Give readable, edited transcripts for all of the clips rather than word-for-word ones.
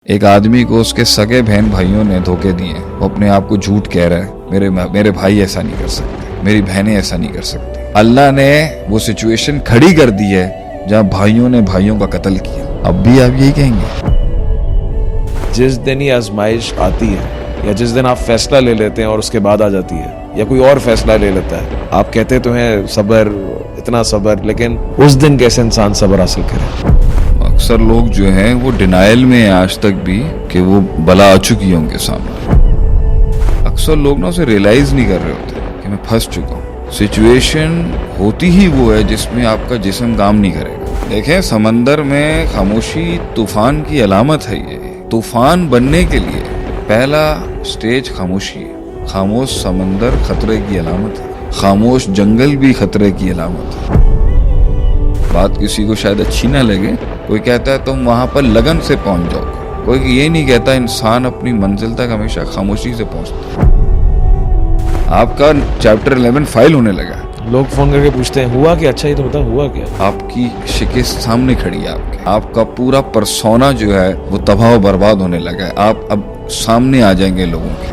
ایک آدمی کو اس کے سگے بہن بھائیوں نے دھوکے دیے، وہ اپنے آپ کو جھوٹ کہہ رہا ہے، میرے بھائی ایسا نہیں کر سکتے، میری بہنیں ایسا نہیں کر سکتی۔ اللہ نے وہ سچویشن کھڑی کر دی ہے جہاں بھائیوں نے بھائیوں کا قتل کیا۔ اب بھی آپ یہی کہیں گے؟ جس دن یہ آزمائش آتی ہے یا جس دن آپ فیصلہ لے لیتے ہیں اور اس کے بعد آ جاتی ہے، یا کوئی اور فیصلہ لے لیتا ہے، آپ کہتے تو ہیں صبر، اتنا صبر، لیکن اس دن کیسے انسان صبر حاصل کرے؟ اکثر لوگ جو ہیں وہ ڈینائل میں ہیں آج تک بھی کہ وہ بلا آ چکی ہے ان کے سامنے۔ اکثر لوگ نا اسے ریئلائز نہیں کر رہے ہوتے کہ میں پھنس چکا ہوں۔ سچویشن ہوتی ہی وہ ہے جس میں آپ کا جسم کام نہیں کرے گا۔ دیکھیں، سمندر میں خاموشی طوفان کی علامت ہے۔ یہ طوفان بننے کے لیے پہلا سٹیج خاموشی ہے۔ خاموش سمندر خطرے کی علامت ہے، خاموش جنگل بھی خطرے کی علامت ہے۔ بات کسی کو شاید اچھی نہ لگے، کوئی کہتا ہے تم وہاں پر لگن سے پہنچ جاؤ، کوئی یہ نہیں کہتا انسان اپنی منزل تک ہمیشہ خاموشی سے پہنچتا ہے۔ آپ کا چیپٹر 11 فائل ہونے لگا ہے، لوگ فون کر کے پوچھتے ہیں ہوا کیا؟ اچھا یہ تو بتا ہوا کیا؟ آپ کی شکست سامنے کھڑی ہے، آپ کا پورا پرسونا جو ہے وہ تباہ و برباد ہونے لگا ہے۔ آپ اب سامنے آ جائیں گے لوگوں کے۔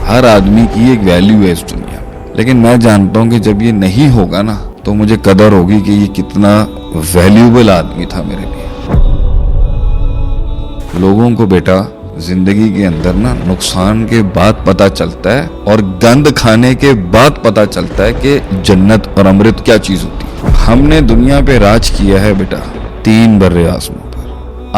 ہر آدمی کی ایک ویلیو ہے اس دنیا میں، لیکن میں جانتا ہوں کہ جب یہ نہیں ہوگا نا تو مجھے قدر ہوگی کہ یہ کتنا ویلیوبل آدمی تھا میرے لیے۔ لوگوں کو بیٹا زندگی کے اندر نا نقصان کے بعد پتہ چلتا ہے اور گند کھانے کے بعد پتہ چلتا ہے کہ جنت اور امرت کیا چیز ہوتی ہے۔ ہم نے دنیا پہ راج کیا ہے بیٹا 3 بر اعظموں پر۔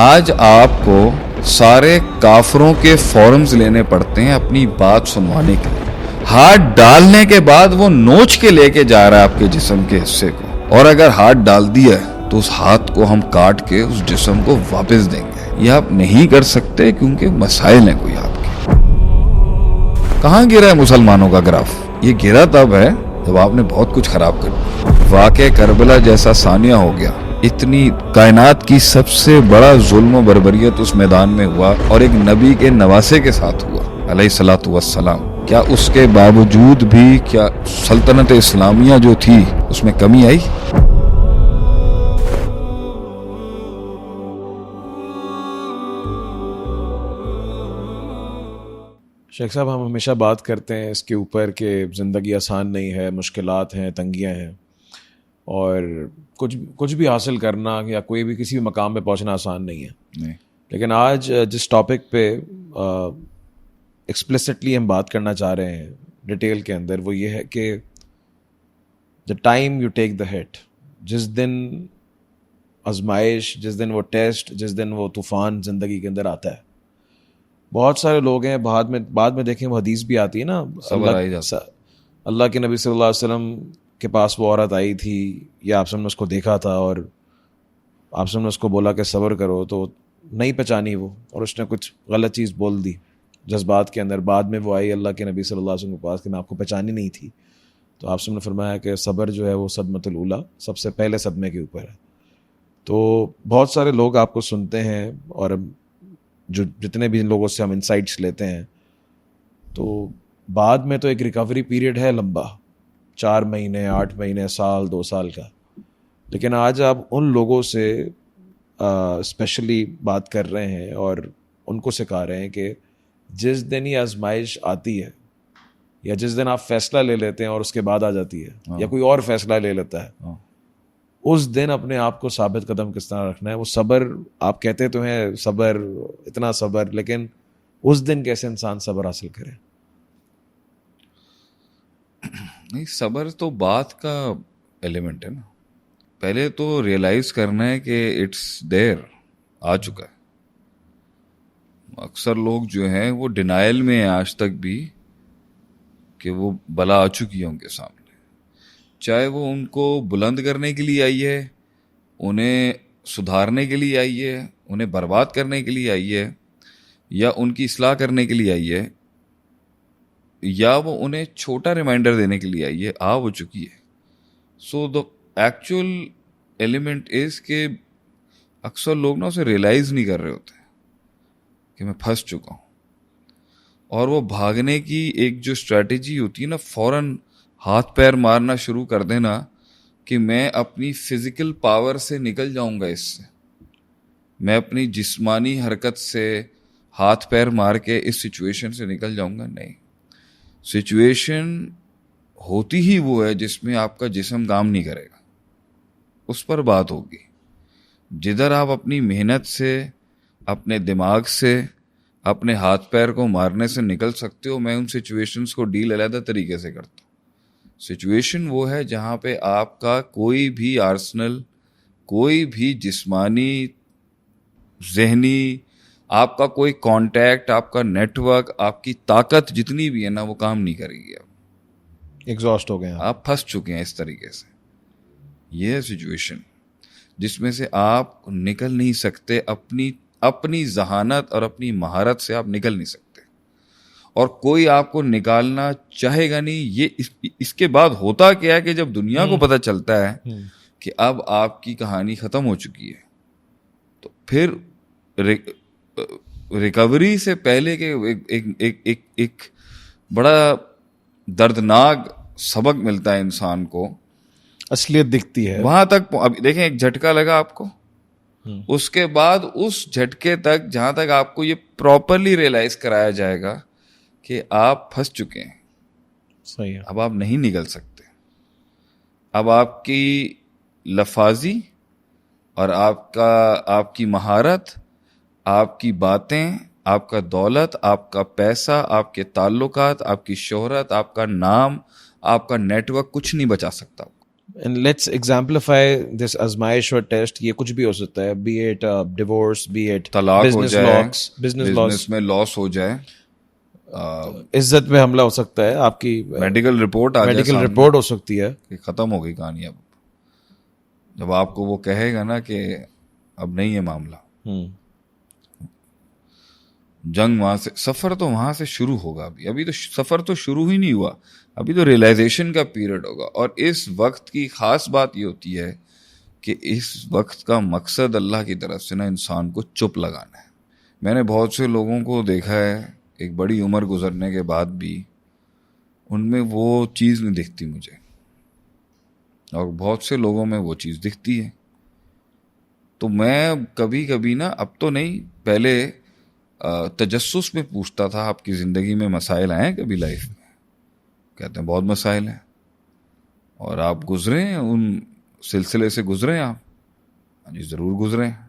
آج آپ کو سارے کافروں کے فارمز لینے پڑتے ہیں اپنی بات سنوانے کے لیے۔ ہاتھ ڈالنے کے بعد وہ نوچ کے لے کے جا رہا ہے آپ کے جسم کے حصے کو، اور اگر ہاتھ ڈال دیا ہے تو اس ہاتھ کو ہم کاٹ کے اس جسم کو واپس دیں گے۔ یہ آپ نہیں کر سکتے کیونکہ مسائل ہیں کوئی آپ کے۔ کہاں گرا ہے مسلمانوں کا گراف؟ یہ گرا تب ہے جب آپ نے بہت کچھ خراب کر دیا۔ واقع کربلا جیسا ثانیہ ہو گیا۔ اتنی کائنات کی سب سے بڑا ظلم و بربریت اس میدان میں ہوا اور ایک نبی کے نواسے کے ساتھ ہوا علیہ الصلوۃ والسلام۔ کیا اس کے باوجود بھی کیا سلطنت اسلامیہ جو تھی اس میں کمی آئی؟ شیخ صاحب، ہم ہمیشہ بات کرتے ہیں اس کے اوپر کہ زندگی آسان نہیں ہے، مشکلات ہیں، تنگیاں ہیں، اور کچھ بھی حاصل کرنا یا کوئی بھی کسی بھی مقام پہ پہنچنا آسان نہیں ہے۔ لیکن آج جس ٹاپک پہ ایکسپلیسٹلی ہم بات کرنا چاہ رہے ہیں ڈیٹیل کے اندر، وہ یہ ہے کہ دا ٹائم یو ٹیک دا ہٹ، جس دن آزمائش، جس دن وہ ٹیسٹ، جس دن وہ طوفان زندگی کے اندر آتا ہے، بہت سارے لوگ ہیں بعد میں دیکھیں وہ حدیث بھی آتی ہے نا، اللہ کے نبی صلی اللہ علیہ وسلم کے پاس وہ عورت آئی تھی یا آپ نے اس کو دیکھا تھا اور آپ نے اس کو بولا کہ صبر کرو، تو نہیں پہچانی وہ، اور اس نے کچھ غلط چیز بول دی جذبات کے اندر۔ بعد میں وہ آئی اللہ کے نبی صلی اللہ علیہ وسلم کے پاس کہ میں آپ کو پہچانی نہیں تھی، تو آپ نے فرمایا کہ صبر جو ہے وہ صدمۃ الاولیٰ، سب سے پہلے صدمے کے اوپر ہے۔ تو بہت سارے لوگ آپ کو سنتے ہیں، اور جتنے بھی لوگوں سے ہم انسائٹس لیتے ہیں، تو بعد میں تو ایک ریکوری پیریڈ ہے لمبا، 4 مہینے، 8 مہینے، سال، 2 سال کا۔ لیکن آج آپ ان لوگوں سے اسپیشلی بات کر رہے ہیں اور ان کو سکھا رہے ہیں کہ جس دن یہ آزمائش آتی ہے یا جس دن آپ فیصلہ لے لیتے ہیں اور اس کے بعد آ جاتی ہے، یا کوئی اور فیصلہ لے لیتا ہے، اس دن اپنے آپ کو ثابت قدم کس طرح رکھنا ہے۔ وہ صبر، آپ کہتے تو ہیں صبر، اتنا صبر، لیکن اس دن کیسے انسان صبر حاصل کرے؟ نہیں، صبر تو بات کا ایلیمنٹ ہے نا۔ پہلے تو ریئلائز کرنا ہے کہ اٹس دیر، آ چکا ہے۔ اکثر لوگ جو ہیں وہ ڈینائل میں ہیں آج تک بھی کہ وہ بلا آ چکی ہے ان کے سامنے، چاہے وہ ان کو بلند کرنے کے لیے آئی ہے، انہیں سدھارنے کے لیے آئی ہے، انہیں برباد کرنے کے لیے آئی ہے، یا ان کی اصلاح کرنے کے لیے آئی ہے، یا وہ انہیں چھوٹا ریمائنڈر دینے کے لیے آئی ہے، آ وہ چکی ہے۔ سو دا ایکچوئل ایلیمنٹ از کہ اکثر لوگ نا اسے ریئلائز نہیں کر رہے ہوتے کہ میں پھنس چکا ہوں، اور وہ بھاگنے کی ایک جو اسٹریٹجی ہوتی ہے نا، فوراً ہاتھ پیر مارنا شروع کر دینا کہ میں اپنی فزیکل پاور سے نکل جاؤں گا، اس سے میں اپنی جسمانی حرکت سے ہاتھ پیر مار کے اس سچویشن سے نکل جاؤں گا. نہیں, سچویشن ہوتی ہی وہ ہے جس میں آپ کا جسم کام نہیں کرے گا, اس پر بات ہوگی. جدھر آپ اپنی محنت سے, اپنے دماغ سے, اپنے ہاتھ پیر کو مارنے سے نکل سکتے ہو, میں ان سچویشنز کو ڈیل علیحدہ طریقے سے کرتا ہوں. سچویشن وہ ہے جہاں پہ آپ کا کوئی بھی آرسنل, کوئی بھی جسمانی, ذہنی, آپ کا کوئی کانٹیکٹ, آپ کا نیٹ ورک, آپ کی طاقت جتنی بھی ہے نا, وہ کام نہیں کرے گی. ایگزاسٹ ہو گئے ہیں, آپ پھنس چکے ہیں اس طریقے سے. یہ ہے سچویشن جس میں سے آپ نکل نہیں سکتے. اپنی ذہانت اور اپنی مہارت سے آپ نکل نہیں سکتے, اور کوئی آپ کو نکالنا چاہے گا نہیں. یہ اس کے بعد ہوتا کیا ہے کہ جب دنیا کو پتہ چلتا ہے کہ اب آپ کی کہانی ختم ہو چکی ہے, تو پھر ریکوری سے پہلے کے ایک بڑا دردناک سبق ملتا ہے انسان کو, اصلیت دکھتی ہے وہاں تک. اب دیکھیں, ایک جھٹکا لگا آپ کو, اس کے بعد اس جھٹکے تک جہاں تک آپ کو یہ پراپرلی ریئلائز کرایا جائے گا کہ آپ پھنس چکے ہیں, صحیح ہے, اب آپ نہیں نکل سکتے. اب آپ کی لفاظی اور آپ کی مہارت, آپ کی باتیں, آپ کا دولت, آپ کا پیسہ, آپ کے تعلقات, آپ کی شہرت, آپ کا نام, آپ کا نیٹ ورک, کچھ نہیں بچا سکتا. And let's exemplify this آزمائش اور ٹیسٹ. یہ کچھ بھی ہو سکتا ہے, be it divorce, be it طلاق ہو جائے, business میں لاس ہو جائے, عزت میں حملہ ہو سکتا ہے, آپ کی میڈیکل رپورٹ ہو سکتی ہے کہ ختم ہو گئی کہانی. اب جب آپ کو وہ کہے گا نا کہ اب نہیں ہے معاملہ, جنگ وہاں سے, سفر تو وہاں سے شروع ہوگا. ابھی تو سفر تو شروع ہی نہیں ہوا, ابھی تو ریئلائزیشن کا پیریڈ ہوگا. اور اس وقت کی خاص بات یہ ہوتی ہے کہ اس وقت کا مقصد اللہ کی طرف سے نا انسان کو چپ لگانا ہے. میں نے بہت سے لوگوں کو دیکھا ہے ایک بڑی عمر گزرنے کے بعد بھی ان میں وہ چیز نہیں دکھتی مجھے, اور بہت سے لوگوں میں وہ چیز دکھتی ہے. تو میں کبھی کبھی نا, اب تو نہیں, پہلے تجسس میں پوچھتا تھا, آپ کی زندگی میں مسائل آئے ہیں کبھی لائف میں؟ کہتے ہیں بہت مسائل ہیں. اور آپ گزرے ہیں ان سلسلے سے, گزرے ہیں آپ؟ جی ضرور گزرے ہیں.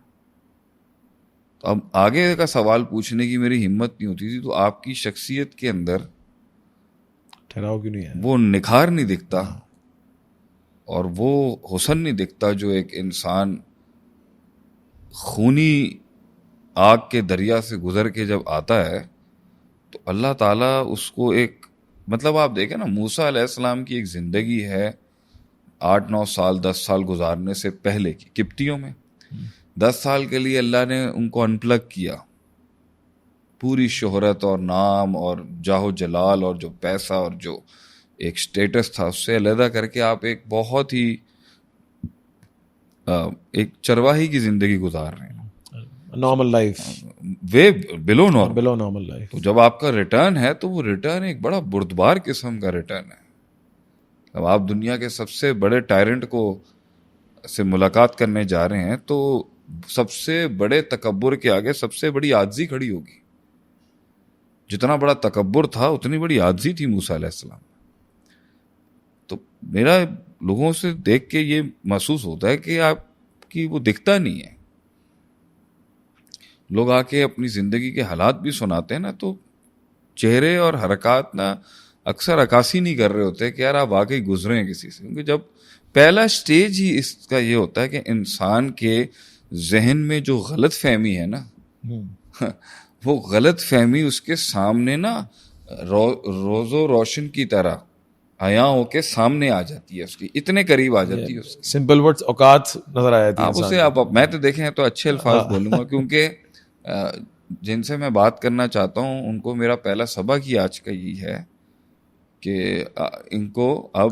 تو اب آگے کا سوال پوچھنے کی میری ہمت نہیں ہوتی تھی. تو آپ کی شخصیت کے اندر ٹھہراؤ کیوں نہیں ہے, وہ نکھار نہیں دکھتا اور وہ حسن نہیں دکھتا جو ایک انسان خونی آگ کے دریا سے گزر کے جب آتا ہے تو اللہ تعالیٰ اس کو ایک, مطلب آپ دیکھیں نا, موسیٰ علیہ السلام کی ایک زندگی ہے 8-9 سال 10 سال گزارنے سے پہلے کی قبطیوں میں. 10 سال کے لیے اللہ نے ان کو انپلگ کیا, پوری شہرت اور نام اور جاہ و جلال اور جو پیسہ اور جو ایک سٹیٹس تھا اس سے علیحدہ کر کے آپ ایک بہت ہی ایک چرواہی کی زندگی گزار رہے ہیں, نارمل لائف, وے بلو نارمل لائف. تو جب آپ کا ریٹرن ہے تو وہ ریٹرن ایک بڑا بردبار قسم کا ریٹرن ہے. اب آپ دنیا کے سب سے بڑے ٹائرنٹ کو سے ملاقات کرنے جا رہے ہیں تو سب سے بڑے تکبر کے آگے سب سے بڑی عاجزی کھڑی ہوگی. جتنا بڑا تکبر تھا اتنی بڑی عاجزی تھی موسیٰ علیہ السلام. تو میرا لوگوں سے دیکھ کے یہ محسوس ہوتا ہے کہ آپ کی وہ دکھتا نہیں ہے. لوگ آ کے اپنی زندگی کے حالات بھی سناتے ہیں نا, تو چہرے اور حرکات نا اکثر عکاسی نہیں کر رہے ہوتے کہ یار آپ واقعی گزرے ہیں کسی سے. کیونکہ جب پہلا سٹیج ہی اس کا یہ ہوتا ہے کہ انسان کے ذہن میں جو غلط فہمی ہے نا, وہ غلط فہمی اس کے سامنے نا روز و روشن کی طرح عیاں ہو کے سامنے آ جاتی ہے, اس کی اتنے قریب آ جاتی ہے. اس سمپل ورڈز, اوقات نظر آ جاتی ہے آپ اسے. آپ میں تو دیکھیں تو اچھے الفاظ بولوں گا, کیونکہ جن سے میں بات کرنا چاہتا ہوں ان کو میرا پہلا سبق ہی آج کا یہی ہے کہ ان کو اب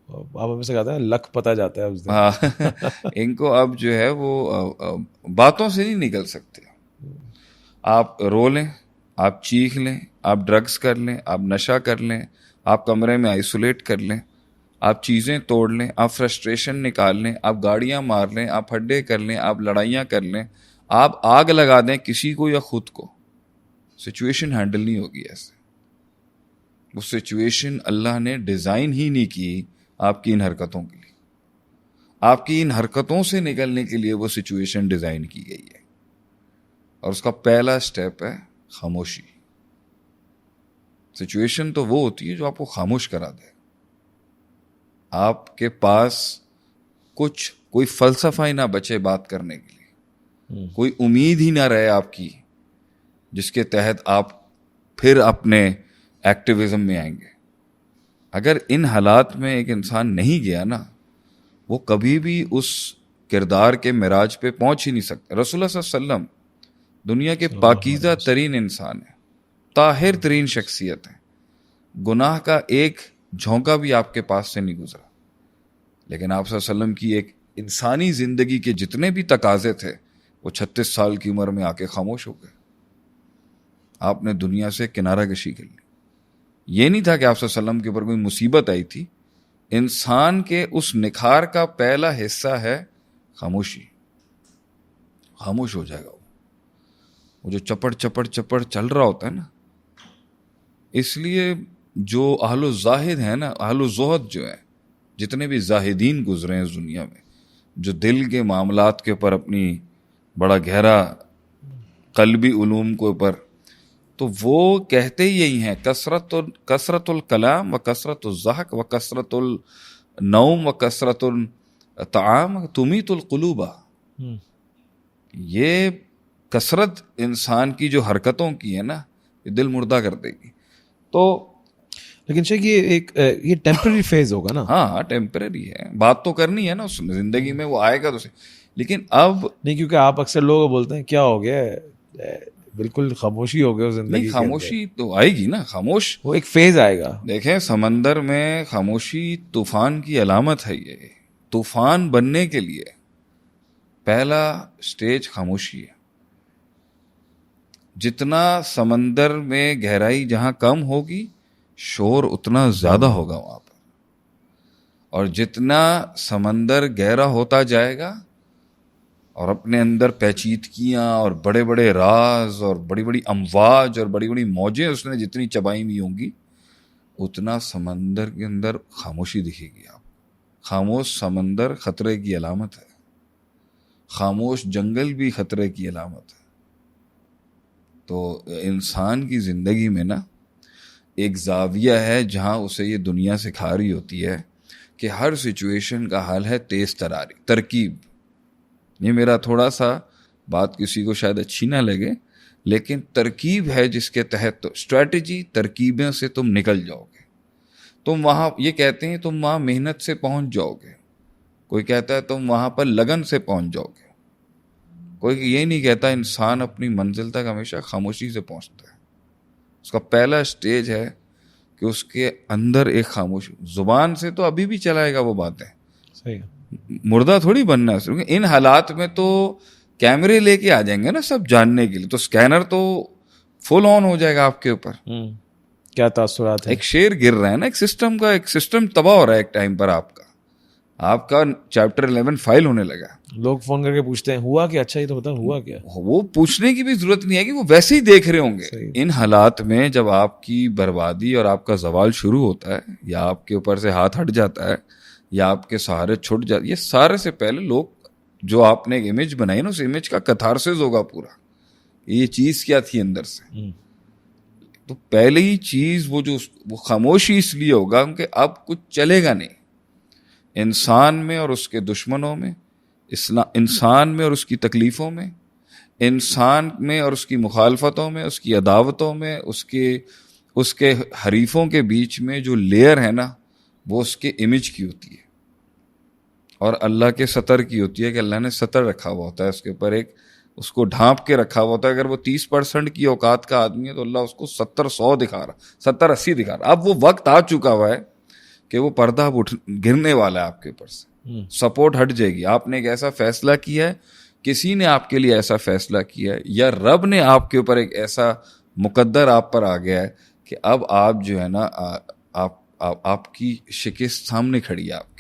آپ ہمیں سے کہتے ہیں لک پتہ جاتا ہے اس دن, ان کو اب جو ہے وہ باتوں سے نہیں نکل سکتے. آپ رو لیں, آپ چیخ لیں, آپ ڈرگز کر لیں, آپ نشہ کر لیں, آپ کمرے میں آئسولیٹ کر لیں, آپ چیزیں توڑ لیں, آپ فرسٹریشن نکال لیں, آپ گاڑیاں مار لیں, آپ ہڈے کر لیں, آپ لڑائیاں کر لیں, آپ آگ لگا دیں کسی کو یا خود کو, سچویشن ہینڈل نہیں ہوگی ایسے. وہ سچویشن اللہ نے ڈیزائن ہی نہیں کی آپ کی ان حرکتوں کے لیے. آپ کی ان حرکتوں سے نکلنے کے لیے وہ سچویشن ڈیزائن کی گئی ہے. اور اس کا پہلا سٹیپ ہے خاموشی. سچویشن تو وہ ہوتی ہے جو آپ کو خاموش کرا دے. آپ کے پاس کوئی فلسفہ ہی نہ بچے بات کرنے کے لیے, کوئی امید ہی نہ رہے آپ کی جس کے تحت آپ پھر اپنے ایکٹیویزم میں آئیں گے. اگر ان حالات میں ایک انسان نہیں گیا نا, وہ کبھی بھی اس کردار کے معراج پہ پہنچ ہی نہیں سکتا. رسول اللہ صلی اللہ علیہ وسلم دنیا کے پاکیزہ ترین انسان ہیں, طاہر ترین شخصیت ہیں, گناہ کا ایک جھونکا بھی آپ کے پاس سے نہیں گزرا, لیکن آپ صلی اللہ علیہ وسلم کی ایک انسانی زندگی کے جتنے بھی تقاضے تھے وہ 36 سال کی عمر میں آ کے خاموش ہو گئے. آپ نے دنیا سے کنارہ کشی کر لی. یہ نہیں تھا کہ آپ صلی اللہ علیہ وسلم کے اوپر کوئی مصیبت آئی تھی. انسان کے اس نکھار کا پہلا حصہ ہے خاموشی. خاموش ہو جائے گا وہ جو چپڑ چل رہا ہوتا ہے نا. اس لیے جو اہل الزاہد ہیں نا, اہل الزہد جو ہیں, جتنے بھی زاہدین گزرے ہیں اس دنیا میں, جو دل کے معاملات کے اوپر اپنی بڑا گہرا قلبی علوم کے اوپر, تو وہ کہتے ہی یہی ہیں کثرت الکلام و کثرت الضحک و کثرت النوم و کثرت الطعام تمیت القلوب. یہ کثرت انسان کی جو حرکتوں کی ہے نا, یہ دل مردہ کر دے گی. تو لیکن شیخ یہ ٹیمپرری فیز ہوگا نا. ہاں ٹیمپرری ہے, بات تو کرنی ہے نا اس زندگی میں, وہ آئے گا تو لیکن اب نہیں, کیونکہ آپ اکثر لوگ بولتے ہیں کیا ہو گیا, بالکل خاموشی ہو گیا زندگی. نہیں, خاموشی تو آئے گی نا, خاموش وہ ایک فیز آئے گا. دیکھیں سمندر میں خاموشی طوفان کی علامت ہے. یہ طوفان بننے کے لیے پہلا سٹیج خاموشی ہے. جتنا سمندر میں گہرائی جہاں کم ہوگی شور اتنا زیادہ ہوگا وہاں پر, اور جتنا سمندر گہرا ہوتا جائے گا اور اپنے اندر پیچیدگیاں اور بڑے بڑے راز اور بڑی بڑی امواج اور بڑی بڑی موجیں اس نے جتنی چبائی ہوئی ہوں گی, اتنا سمندر کے اندر خاموشی دکھے گی. آپ خاموش سمندر خطرے کی علامت ہے, خاموش جنگل بھی خطرے کی علامت ہے. تو انسان کی زندگی میں نا ایک زاویہ ہے جہاں اسے یہ دنیا سکھا رہی ہوتی ہے کہ ہر سچویشن کا حل ہے تیز تراری, ترکیب. یہ میرا تھوڑا سا بات کسی کو شاید اچھی نہ لگے, لیکن ترکیب ہے جس کے تحت اسٹریٹجی, ترکیبیں سے تم نکل جاؤ گے. تم وہاں, یہ کہتے ہیں تم وہاں محنت سے پہنچ جاؤ گے, کوئی کہتا ہے تم وہاں پر لگن سے پہنچ جاؤ گے, کوئی یہ نہیں کہتا. انسان اپنی منزل تک ہمیشہ خاموشی سے پہنچتا ہے. اس کا پہلا سٹیج ہے کہ اس کے اندر ایک خاموشی. زبان سے تو ابھی بھی چلائے گا وہ باتیں, صحیح, مردہ تھوڑی بننا ہے. ان حالات میں تو کیمرے لے کے آ جائیں گے نا سب جاننے کے لیے, تو اسکینر تو فل آن ہو جائے گا آپ کے اوپر. کیا تاثرات ہیں. ایک شیر گر رہا ہے نا, ایک سسٹم تباہ ہو رہا ہے ایک ٹائم پر. آپ کا چیپٹر 11 فائل ہونے لگا. لوگ فون کر کے پوچھتے ہیں ہوا کیا, اچھا یہ تو بتا ہوا کیا. وہ پوچھنے کی بھی ضرورت نہیں ہے کہ وہ ویسے ہی دیکھ رہے ہوں گے. ان حالات میں جب آپ کی بربادی اور آپ کا زوال شروع ہوتا ہے, یا آپ کے اوپر سے ہاتھ ہٹ جاتا ہے, یا آپ کے سہارے چھٹ جاتے, یہ سارے سے پہلے لوگ جو آپ نے ایک امیج بنائی نا, اس امیج کا کتھارسس ہوگا پورا, یہ چیز کیا تھی اندر سے. تو پہلے ہی چیز وہ خاموشی اس لیے ہوگا کہ اب کچھ چلے گا نہیں. انسان میں اور اس کے دشمنوں میں, انسان میں اور اس کی تکلیفوں میں, انسان میں اور اس کی مخالفتوں میں, اس کی عداوتوں میں, اس کے حریفوں کے بیچ میں جو لیئر ہے نا, وہ اس کے امیج کی ہوتی ہے, اور اللہ کے سطر کی ہوتی ہے کہ اللہ نے سطر رکھا ہوا ہوتا ہے اس کے اوپر, ایک اس کو ڈھانپ کے رکھا ہوا ہوتا ہے. اگر وہ 30% کی اوقات کا آدمی ہے تو اللہ اس کو 70-100 دکھا رہا, 70-80 دکھا رہا. اب وہ وقت آ چکا ہوا ہے کہ وہ پردہ اب گرنے والا ہے آپ کے اوپر سے, سپورٹ ہٹ جائے گی. آپ نے ایک ایسا فیصلہ کیا ہے, کسی نے آپ کے لیے ایسا فیصلہ کیا ہے, یا رب نے آپ کے اوپر ایک ایسا مقدر آپ پر آ گیا ہے کہ اب آپ جو ہے نا, آپ کی شکست سامنے کھڑی ہے.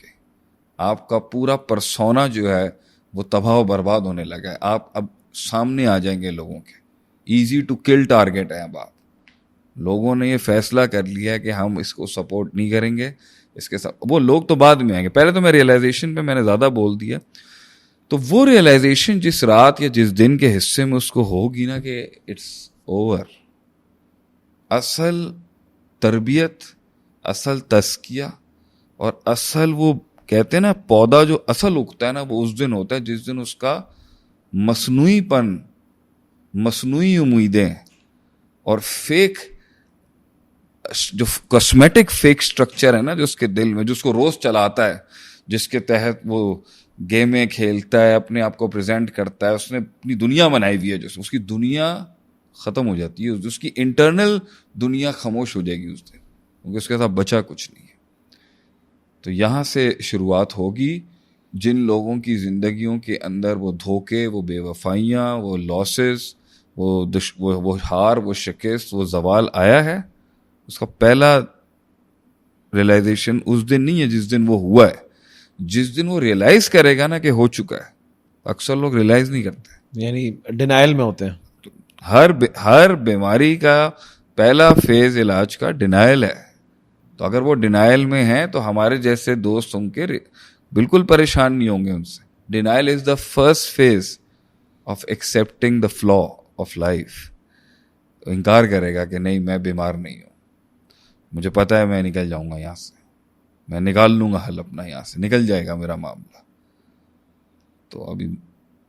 آپ کا پورا پرسونا جو ہے وہ تباہ و برباد ہونے لگا ہے. آپ اب سامنے آ جائیں گے لوگوں کے. ایزی ٹو کل ٹارگیٹ ہے. اب آپ لوگوں نے یہ فیصلہ کر لیا کہ ہم اس کو سپورٹ نہیں کریں گے, اس کے ساتھ وہ لوگ تو بعد میں آئیں گے. پہلے تو میں ریئلائزیشن پہ میں نے زیادہ بول دیا. تو وہ ریئلائزیشن جس رات یا جس دن کے حصے میں اس کو ہوگی نا کہ اٹس اوور, اصل تربیت, اصل تزکیہ اور اصل وہ کہتے ہیں نا پودا جو اصل اگتا ہے نا, وہ اس دن ہوتا ہے جس دن اس کا مصنوعی پن, مصنوعی امیدیں اور فیک جو کاسمیٹک فیک سٹرکچر ہے نا جو اس کے دل میں, جو اس کو روز چلاتا ہے, جس کے تحت وہ گیمیں کھیلتا ہے, اپنے آپ کو پریزنٹ کرتا ہے, اس نے اپنی دنیا بنائی ہوئی ہے, جو اس کی دنیا ختم ہو جاتی ہے, اس کی انٹرنل دنیا خاموش ہو جائے گی اس دن, کیونکہ اس کے ساتھ بچا کچھ نہیں ہے. تو یہاں سے شروعات ہوگی. جن لوگوں کی زندگیوں کے اندر وہ دھوکے, وہ بے وفائیاں, وہ لاسز, وہ ہار, وہ شکست, وہ زوال آیا ہے, اس کا پہلا ریئلائزیشن اس دن نہیں ہے جس دن وہ ہوا ہے. جس دن وہ ریئلائز کرے گا نا کہ ہو چکا ہے. اکثر لوگ ریئلائز نہیں کرتے, یعنی ڈینائل میں ہوتے ہیں. ہر بیماری کا پہلا فیز علاج کا ڈینائل ہے. تو اگر وہ ڈینائل میں ہیں تو ہمارے جیسے دوست ان کے بالکل پریشان نہیں ہوں گے ان سے. Denial is the first phase of accepting the flow of life. انکار کرے گا کہ نہیں میں بیمار نہیں ہوں, مجھے پتا ہے میں نکل جاؤں گا یہاں سے, میں نکال لوں گا حل اپنا, یہاں سے نکل جائے گا میرا معاملہ. تو ابھی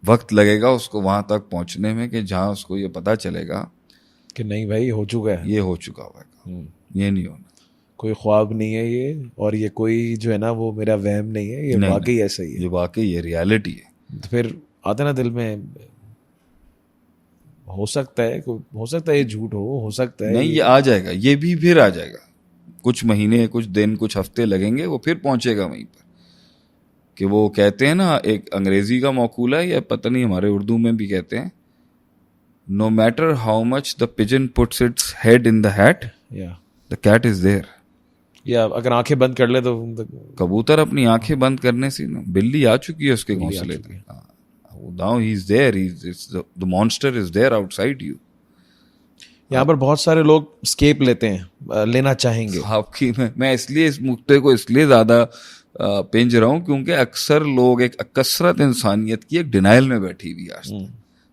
وقت لگے گا اس کو وہاں تک پہنچنے میں کہ جہاں اس کو یہ پتا چلے گا کہ نہیں بھائی ہو چکا ہے, یہ ہو چکا ہوگا, یہ نہیں ہونا, کوئی خواب نہیں ہے یہ, اور یہ کوئی جو ہے نا وہ میرا وہم نہیں ہے, یہ واقعی ایسا ہی ہے, یہ واقعی یہ ریالٹی ہے. تو پھر آتا نا دل میں ہو سکتا ہے یہ جھوٹ ہو سکتا ہے نہیں, یہ آ جائے گا, یہ بھی پھر آ جائے گا. کچھ مہینے, کچھ دن, کچھ ہفتے لگیں گے, وہ پھر پہنچے گا وہیں پر. کہ وہ کہتے ہیں نا, ایک انگریزی کا مقولہ ہے یا پتہ نہیں ہمارے اردو میں بھی کہتے ہیں, no matter how much the pigeon puts its head in the hat, the cat is there. یا اگر آنکھیں بند کر لے تو کبوتر اپنی آنکھیں بند کرنے سے بلی آ چکی ہے اس کے گھونسلے پہ. Now he is there, the monster is there outside you. یہاں پر بہت سارے لوگ اسکیپ لینا چاہیں گے. آپ کی میں اس لیے اس نقطے کو اس لیے زیادہ پنج رہا ہوں کیونکہ اکثر لوگ, ایک کثرت انسانیت کی ایک ڈینائل میں بیٹھی ہوئی ہے.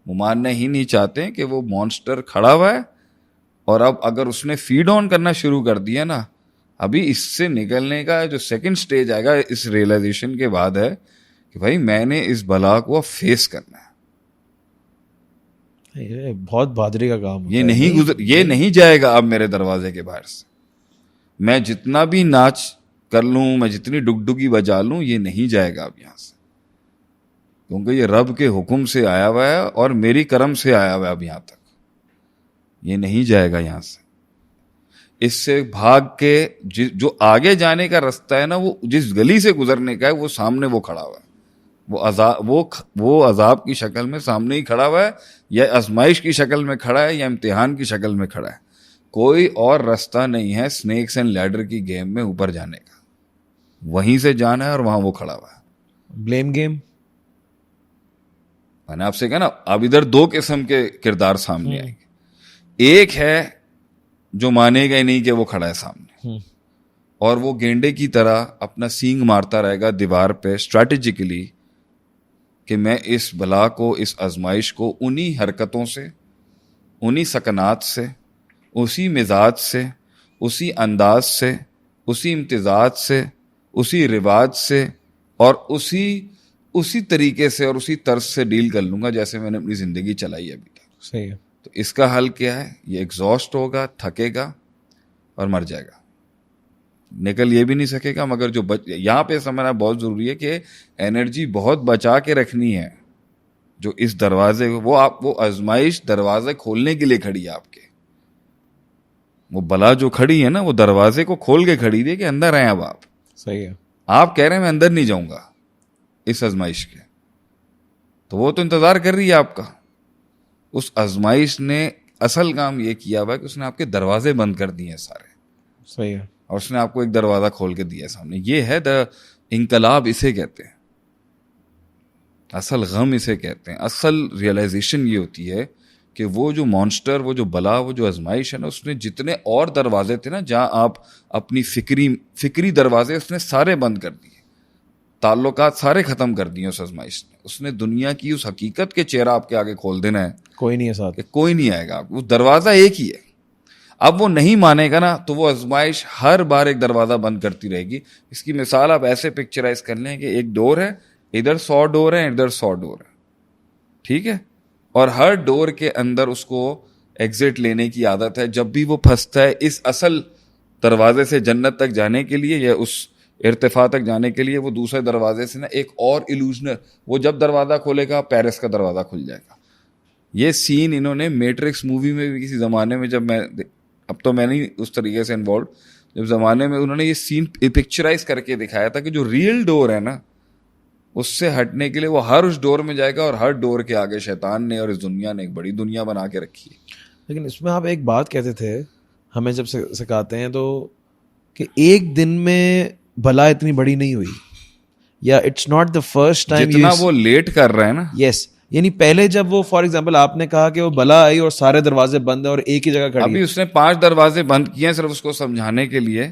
وہ ماننا ہی نہیں چاہتے کہ وہ مانسٹر کھڑا ہوا ہے, اور اب اگر اس نے فیڈ آن کرنا شروع کر دیا نا, ابھی اس سے نکلنے کا جو سیکنڈ سٹیج آئے گا اس ریئلائزیشن کے بعد ہے کہ بھائی میں نے اس بلا کو فیس کرنا ہے. بہت بہادری کا کام, یہ نہیں جائے گا اب میرے دروازے کے باہر سے. میں جتنا بھی ناچ کر لوں, میں جتنی ڈگڈگی بجا لوں, یہ نہیں جائے گا اب یہاں سے, کیونکہ یہ رب کے حکم سے آیا ہوا ہے اور میری کرم سے آیا ہوا ہے. اب یہاں تک یہ نہیں جائے گا یہاں سے. اس سے بھاگ کے جو آگے جانے کا رستہ ہے نا, وہ جس گلی سے گزرنے کا ہے, وہ سامنے وہ کھڑا ہوا ہے. وہ عذاب کی شکل میں سامنے ہی کھڑا ہوا ہے, یا آزمائش کی شکل میں کھڑا ہے, یا امتحان کی شکل میں کھڑا ہے. کوئی اور رستہ نہیں ہے سنیکس اینڈ لیڈر کی گیم میں اوپر جانے کا. وہیں سے جانا ہے اور وہاں وہ کھڑا ہوا ہے. Blame game. میں نے آپ سے کہا نا, اب ادھر دو قسم کے کردار سامنے آئیں گے. ایک ہے جو مانے گا ہی نہیں کہ وہ کھڑا ہے سامنے, اور وہ گینڈے کی طرح اپنا سینگ مارتا رہے گا دیوار پہ اسٹریٹجیکلی کہ میں اس بلا کو, اس آزمائش کو انہی حرکتوں سے, انہی سکنات سے, اسی مزاج سے, اسی انداز سے, اسی امتزاج سے, اسی رواج سے, اور اسی طریقے سے اور اسی طرز سے ڈیل کر لوں گا جیسے میں نے اپنی زندگی چلائی ابھی تک. صحیح ہے. تو اس کا حل کیا ہے؟ یہ ایگزاسٹ ہوگا, تھکے گا اور مر جائے گا, نکل یہ بھی نہیں سکے گا. مگر جو یہاں پہ سمجھنا بہت ضروری ہے کہ انرجی بہت بچا کے رکھنی ہے. جو اس دروازے وہ آزمائش دروازے کھولنے کے لیے کھڑی ہے آپ کے. وہ بلا جو کھڑی ہے نا, وہ دروازے کو کھول کے کھڑی ہے کہ اندر آئیں. اب آپ صحیح ہے, آپ کہہ رہے ہیں میں اندر نہیں جاؤں گا اس آزمائش کے, تو وہ تو انتظار کر رہی ہے آپ کا. اس آزمائش نے اصل کام یہ کیا ہوا کہ اس نے آپ کے دروازے بند کر دیے سارے. صحیح ہے. اور اس نے آپ کو ایک دروازہ کھول کے دیا سامنے. یہ ہے انقلاب, اسے کہتے ہیں. اصل غم اسے کہتے ہیں. اصل ریئلائزیشن یہ ہوتی ہے کہ وہ جو مانسٹر, وہ جو بلا, وہ جو آزمائش ہے نا, اس نے جتنے اور دروازے تھے نا جہاں آپ اپنی فکری دروازے اس نے سارے بند کر دیے, تعلقات سارے ختم کر دیے اس آزمائش نے. اس نے دنیا کی اس حقیقت کے چہرہ آپ کے آگے کھول دینا ہے, کوئی نہیں ہے ساتھ, کہ کوئی نہیں آئے گا, وہ دروازہ ایک ہی ہے. اب وہ نہیں مانے گا نا تو وہ آزمائش ہر بار ایک دروازہ بند کرتی رہے گی. اس کی مثال آپ ایسے پکچرائز کر لیں کہ ایک ڈور ہے, ادھر 100 ڈور ہیں, ادھر 100 ڈور ہے, ٹھیک ہے, اور ہر ڈور کے اندر اس کو ایگزٹ لینے کی عادت ہے. جب بھی وہ پھنستا ہے اس اصل دروازے سے جنت تک جانے کے لیے یا اس ارتفاع تک جانے کے لیے, وہ دوسرے دروازے سے نا ایک اور ایلوژنر, وہ جب دروازہ کھولے گا پیرس کا دروازہ کھل جائے گا. یہ سین انہوں نے میٹرکس مووی میں بھی کسی زمانے میں, جب میں, اب تو میں نہیں اس طریقے سے انوالوڈ, جب زمانے میں انہوں نے یہ سین پکچرائز کر کے دکھایا تھا کہ جو ریئل ڈور ہے نا اس سے ہٹنے کے لیے وہ ہر اس ڈور میں جائے گا, اور ہر ڈور کے آگے شیطان نے اور اس دنیا نے ایک بڑی دنیا بنا کے رکھی ہے. لیکن اس میں آپ ایک بات کہتے تھے ہمیں جب سکھاتے ہیں تو, کہ ایک دن میں بلا اتنی بڑی نہیں ہوئی, یا it's not the first time جتنا وہ لیٹ کر رہا ہے نا. یس, یعنی پہلے جب وہ فار ایگزامپل آپ نے کہا کہ وہ بلا آئی اور سارے دروازے بند ہیں اور ایک ہی جگہ کھڑی, ابھی اس نے 5 دروازے بند کیے ہیں صرف اس کو سمجھانے کے لیے.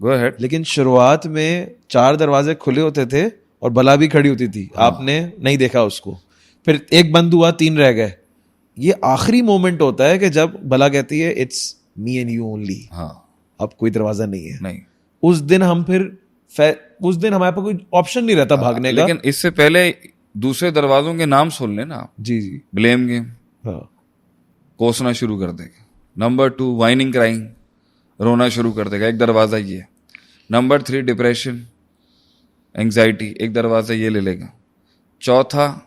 Go ahead. لیکن شروعات میں 4 دروازے کھلے ہوتے تھے اور بلا بھی کھڑی ہوتی تھی, آپ نے نہیں دیکھا اس کو, پھر ایک بند ہوا, 3 رہ گئے. یہ آخری مومنٹ ہوتا ہے کہ جب بلا کہتی ہے it's me and you only, ہاں اب کوئی دروازہ نہیں ہے. نہیں, اس دن ہم پھر اس دن ہمارے پاس کوئی آپشن نہیں رہتا بھاگنے کا. لیکن اس سے پہلے دوسرے دروازوں کے نام سن لینا آپ. جی جی, بلیم گیم, ہاں, کوسنا شروع کر دے گا. نمبر 2 وائننگ کرائنگ, رونا شروع کر دے گا, ایک دروازہ یہ. نمبر 3 ڈپریشن, اینگزائٹی, ایک دروازہ یہ لے لے گا. چوتھا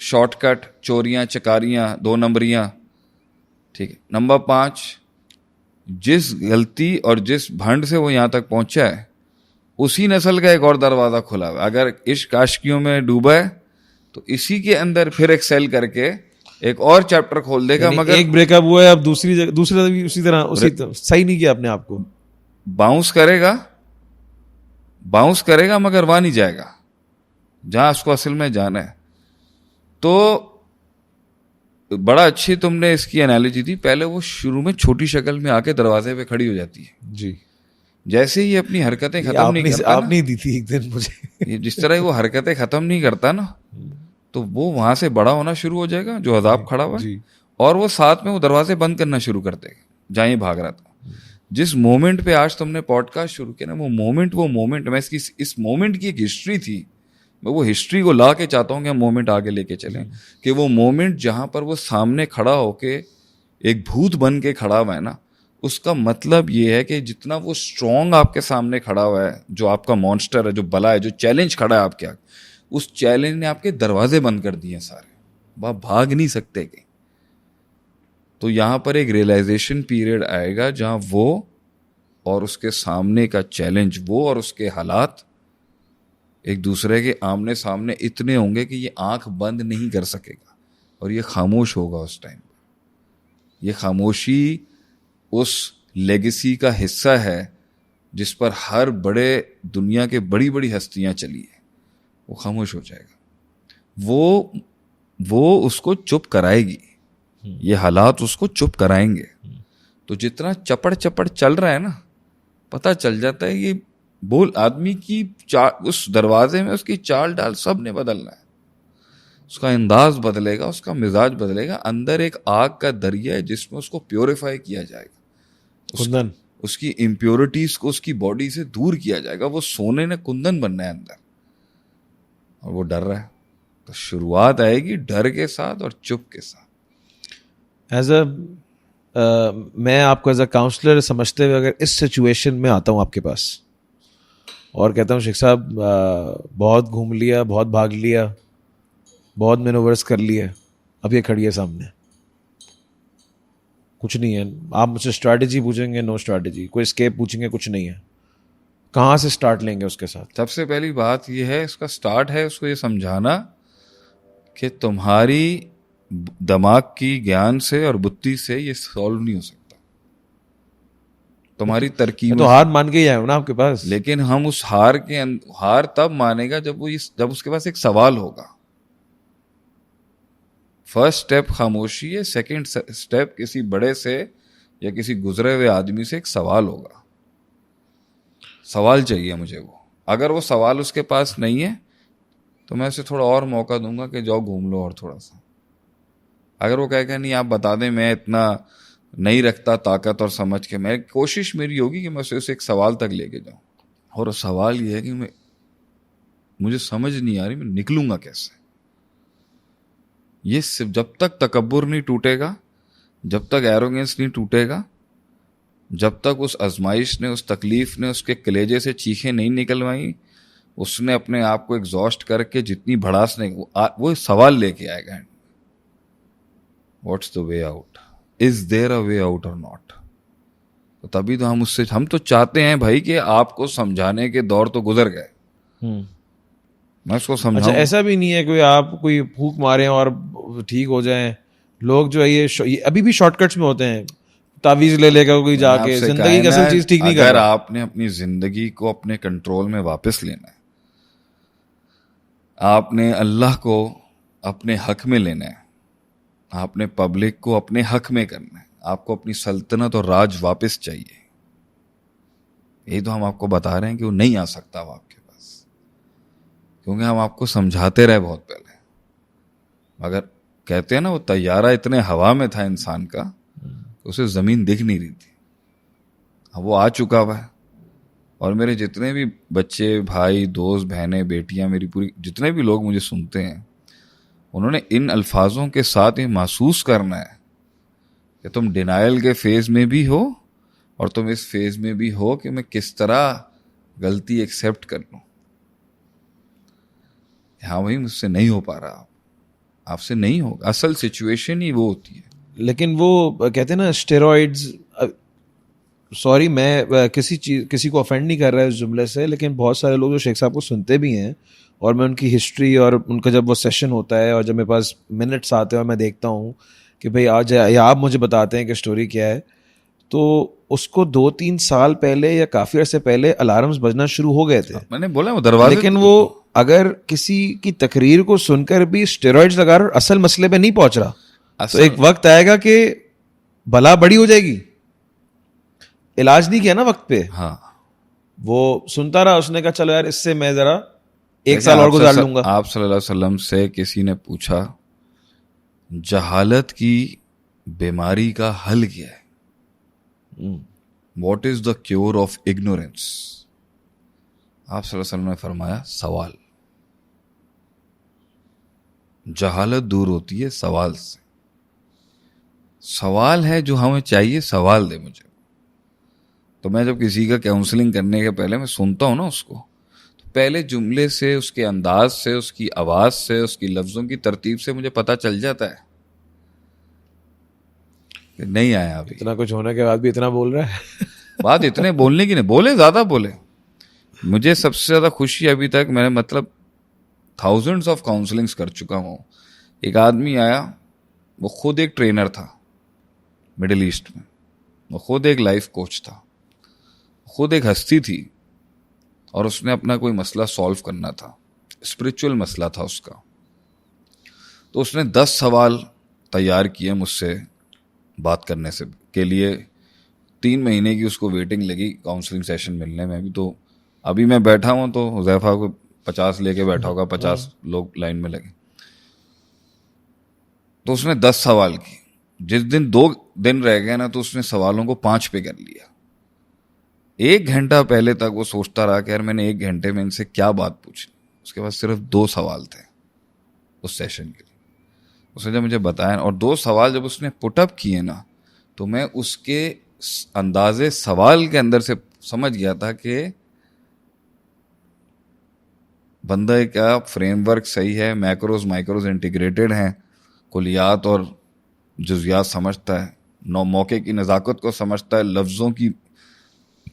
شارٹ کٹ, چوریاں چکاریاں, 2 نمبریاں, ٹھیک ہے. نمبر 5 جس غلطی اور جس بھنڈ سے وہ یہاں تک پہنچا ہے اسی نسل کا ایک اور دروازہ کھلا ہوا ہے. اگر عشق عاشقیوں میں ڈوبا ہے تو اسی کے اندر پھر ایکسیل کر کے ایک اور چیپٹر کھول دے گا. مگر ایک بریک اپ ہوا ہے, اب دوسرے بھی اسی طرح صحیح نہیں کیا اپنے آپ کو, باؤنس کرے گا مگر وہاں نہیں جائے گا جہاں اس کو اصل میں جانا ہے. تو بڑا اچھی تم نے اس کی انالوجی دی. پہلے وہ شروع میں چھوٹی شکل میں آ کے دروازے پہ کھڑی ہو جاتی ہے. جی, جیسے ہی اپنی حرکتیں ختم نہیں کرتا, آپ نہیں دی تھی ایک دن مجھے, جس طرح وہ حرکتیں ختم نہیں کرتا نا تو وہ وہاں سے بڑا ہونا شروع ہو جائے گا جو عذاب کھڑا ہوا ہے, اور وہ ساتھ میں وہ دروازے بند کرنا شروع کر دے گا جہاں یہ بھاگ رہا تھا. جس مومنٹ پہ آج تم نے پوڈ کاسٹ شروع کیا نا, وہ مومنٹ میں اس مومنٹ کی ایک ہسٹری تھی. میں وہ ہسٹری کو لا کے چاہتا ہوں کہ ہم مومنٹ آگے لے کے چلیں, کہ وہ مومنٹ جہاں پر وہ سامنے کھڑا ہو کے ایک بھوت بن کے کھڑا ہوا ہے نا, اس کا مطلب یہ ہے کہ جتنا وہ اسٹرانگ آپ کے سامنے کھڑا ہوا ہے, جو آپ کا مانسٹر ہے, جو بلا ہے, جو چیلنج کھڑا ہے آپ کے آگے, اس چیلنج نے آپ کے دروازے بند کر دیے سارے, آپ بھاگ نہیں سکتے کہ. تو یہاں پر ایک ریئلائزیشن پیریڈ آئے گا جہاں وہ اور اس کے سامنے کا چیلنج, وہ اور اس کے حالات ایک دوسرے کے آمنے سامنے اتنے ہوں گے کہ یہ آنکھ بند نہیں کر سکے گا, اور یہ خاموش ہوگا اس ٹائم. یہ خاموشی اس لیگیسی کا حصہ ہے جس پر ہر بڑے دنیا کے بڑی بڑی ہستیاں چلی ہیں. وہ خاموش ہو جائے گا, وہ اس کو چپ کرائے گی, یہ حالات اس کو چپ کرائیں گے. تو جتنا چپڑ چل رہا ہے نا, پتہ چل جاتا ہے یہ بول آدمی کی اس دروازے میں اس کی چال ڈال سب نے بدلنا ہے. اس کا انداز بدلے گا, اس کا مزاج بدلے گا. اندر ایک آگ کا دریا ہے جس میں اس کو پیوریفائی کیا جائے گا, اس کی امپیورٹیز کو اس کی باڈی سے دور کیا جائے گا. وہ سونے نے کندن بننا ہے اندر, اور وہ ڈر رہا ہے. تو شروعات آئے گی ڈر کے ساتھ اور چپ کے ساتھ. میں آپ کو ایز اے کاؤنسلر سمجھتے ہوئے اگر اس سچویشن میں آتا ہوں آپ کے پاس اور کہتا ہوں شیخ صاحب بہت گھوم لیا, بہت بھاگ لیا, بہت مینوورس کر لیے, اب یہ کھڑی ہے سامنے, کچھ نہیں ہے. آپ مجھ سے اسٹریٹجی پوچھیں گے, نو اسٹریٹجی. کوئی اسکیپ پوچھیں گے, کچھ نہیں ہے. کہاں سے اسٹارٹ لیں گے اس کے ساتھ؟ سب سے پہلی بات یہ ہے, اس کا اسٹارٹ ہے اس کو یہ سمجھانا کہ تمہاری دماغ کی گیان سے اور بتی سے یہ سالو نہیں ہو سکتا. تمہاری ترکیب تو ہار مان کے ہی آئے ہو نا آپ کے پاس. لیکن ہم اس ہار تب مانے گا جب اس کے پاس ایک سوال ہوگا. فرسٹ اسٹیپ خاموشی ہے, سیکنڈ اسٹیپ کسی بڑے سے یا کسی گزرے ہوئے آدمی سے ایک سوال ہوگا, سوال چاہیے مجھے وہ. اگر وہ سوال اس کے پاس نہیں ہے تو میں اسے تھوڑا اور موقع دوں گا کہ جاؤ گھوم لو اور تھوڑا سا. اگر وہ کہے کہ نہیں آپ بتا دیں, میں اتنا نہیں رکھتا طاقت اور سمجھ کے, میں کوشش میری ہوگی کہ میں اسے ایک سوال تک لے کے جاؤں. اور سوال یہ ہے کہ مجھے سمجھ نہیں آ رہی میں نکلوں گا کیسے. یہ صرف جب تک تکبر نہیں ٹوٹے گا, جب تک ایروگنس نہیں ٹوٹے گا, جب تک اس آزمائش نے, اس تکلیف نے اس کے کلیجے سے چیخیں نہیں نکلوائیں, اس نے اپنے آپ کو ایگزاسٹ کر کے جتنی بھڑاس نے, وہ سوال لے کے آئے گا, what's the way out, is there a way out or not. تو تبھی تو ہم تو چاہتے ہیں بھائی کہ آپ کو سمجھانے کے دور تو گزر گئے, میں اس کو سمجھاؤں. اچھا ایسا بھی نہیں ہے کہ آپ کوئی پھونک ماریں اور ٹھیک ہو جائیں. لوگ جو ہے یہ ابھی بھی شارٹ کٹس میں ہوتے ہیں, تعویذ لے گا کوئی جا کے, زندگی کی اصل چیز ٹھیک نہیں کر رہا. اگر آپ نے اپنی زندگی کو اپنے کنٹرول میں واپس لینا ہے, آپ نے اللہ کو اپنے حق میں لینا ہے, آپ نے پبلک کو اپنے حق میں کرنا ہے, آپ کو اپنی سلطنت اور راج واپس چاہیے. یہی تو ہم آپ کو بتا رہے ہیں کہ وہ نہیں آ سکتا وہ آپ کے پاس, کیونکہ ہم آپ کو سمجھاتے رہے بہت پہلے. مگر کہتے ہیں نا وہ طیارہ اتنے ہوا میں تھا انسان کا, اسے زمین دکھ نہیں رہی تھی. اب وہ آ چکا ہوا ہے. اور میرے جتنے بھی بچے, بھائی, دوست, بہنیں, بیٹیاں, میری پوری جتنے بھی لوگ مجھے سنتے ہیں, انہوں نے ان الفاظوں کے ساتھ یہ محسوس کرنا ہے کہ تم ڈینائل کے فیز میں بھی ہو اور تم اس فیز میں بھی ہو کہ میں کس طرح غلطی ایکسیپٹ کر لوں. ہاں بھائی مجھ سے نہیں ہو پا رہا, آپ سے نہیں ہوگا. اصل سچویشن ہی وہ ہوتی ہے. لیکن وہ کہتے ہیں نا اسٹیرائڈز, سوری میں کسی کو افینڈ نہیں کر رہا ہے اس جملے سے, لیکن بہت سارے لوگ جو شیخ صاحب کو سنتے بھی ہیں, اور میں ان کی ہسٹری اور ان کا جب وہ سیشن ہوتا ہے اور جب میرے پاس منٹس آتے ہیں اور میں دیکھتا ہوں کہ بھائی آج یا آپ مجھے بتاتے ہیں کہ اسٹوری کیا ہے, تو اس کو 2-3 سال پہلے یا کافی عرصے پہلے الارمز بجنا شروع ہو گئے تھے. میں نے بولا وہ دروازے, لیکن وہ اگر کسی کی تقریر کو سن کر بھی اسٹیرائڈز لگا رہا, اصل مسئلے پہ نہیں پہنچ رہا, تو ایک وقت آئے گا کہ بلا بڑی ہو جائے گی. علاج نہیں کیا نا وقت پہ, ہاں وہ سنتا رہا, اس نے کہا چلو یار اس سے میں ذرا 1 سال اور گزار لوں گا. آپ صلی اللہ علیہ وسلم سے کسی نے پوچھا جہالت کی بیماری کا حل کیا ہے, what is the cure of ignorance. آپ صلی اللہ علیہ وسلم نے فرمایا سوال. جہالت دور ہوتی ہے سوال سے. سوال ہے جو ہمیں چاہیے, سوال دے مجھے. تو میں جب کسی کا کاؤنسلنگ کرنے کے پہلے میں سنتا ہوں نا اس کو, تو پہلے جملے سے, اس کے انداز سے, اس کی آواز سے, اس کی لفظوں کی ترتیب سے مجھے پتا چل جاتا ہے کہ نہیں آیا ابھی. اتنا کچھ ہونے کے بعد بھی اتنا بول رہا ہے. بات اتنے بولنے کی نہیں, بولے زیادہ بولے. مجھے سب سے زیادہ خوشی ابھی تک, میں نے مطلب تھاؤزنڈس آف کاؤنسلنگس کر چکا ہوں. ایک آدمی آیا, وہ خود ایک ٹرینر تھا مڈل ایسٹ میں, وہ خود ایک لائف کوچ تھا, خود ایک ہستی تھی, اور اس نے اپنا کوئی مسئلہ سالو کرنا تھا, اسپرچول مسئلہ تھا اس کا. تو اس نے 10 سوال تیار کیے مجھ سے بات کرنے سے کے لیے. 3 مہینے کی اس کو ویٹنگ لگی کاؤنسلنگ سیشن ملنے میں. ابھی میں بیٹھا ہوں تو حذیفہ کو 50 لے کے بیٹھا ہوگا, 50 لوگ لائن میں لگے. تو اس نے 10 سوال کی. جس دن 2 دن رہ گئے نا, تو اس نے سوالوں کو 5 پہ کر لیا. 1 گھنٹہ پہلے تک وہ سوچتا رہا کہ یار میں نے 1 گھنٹے میں ان سے کیا بات پوچھنی. اس کے پاس صرف 2 سوال تھے اس سیشن کے لیے. اس نے جب مجھے بتایا, اور 2 سوال جب اس نے پٹ اپ کیے نا, تو میں اس کے اندازے سوال کے اندر سے سمجھ گیا تھا کہ بندہ کا فریم ورک صحیح ہے, میکروز مائکروز انٹیگریٹڈ ہیں, کلیات اور جزیات سمجھتا ہے, موقع کی نزاکت کو سمجھتا ہے, لفظوں کی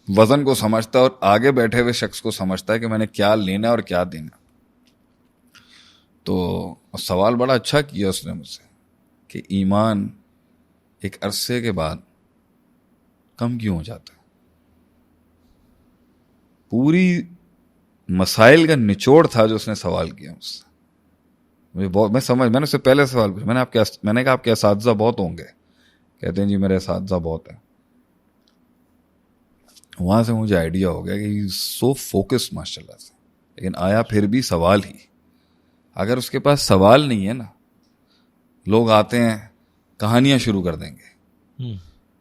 وزن کو سمجھتا ہے, اور آگے بیٹھے ہوئے شخص کو سمجھتا ہے کہ میں نے کیا لینا اور کیا دینا. تو سوال بڑا اچھا کیا اس نے مجھ سے کہ ایمان ایک عرصے کے بعد کم کیوں ہو جاتا ہے. پوری مسائل کا نچوڑ تھا جو اس نے سوال کیا مجھ سے. مجھے بہت میں نے اس سے پہلے سوال پوچھا، میں نے کہا آپ کے اساتذہ بہت ہوں گے، کہتے ہیں جی میرے اساتذہ بہت ہیں. وہاں سے مجھے آئیڈیا ہو گیا کہ سو فوکس ماشاء اللہ سے، لیکن آیا پھر بھی سوال ہی. اگر اس کے پاس سوال نہیں ہے نا، لوگ آتے ہیں کہانیاں شروع کر دیں گے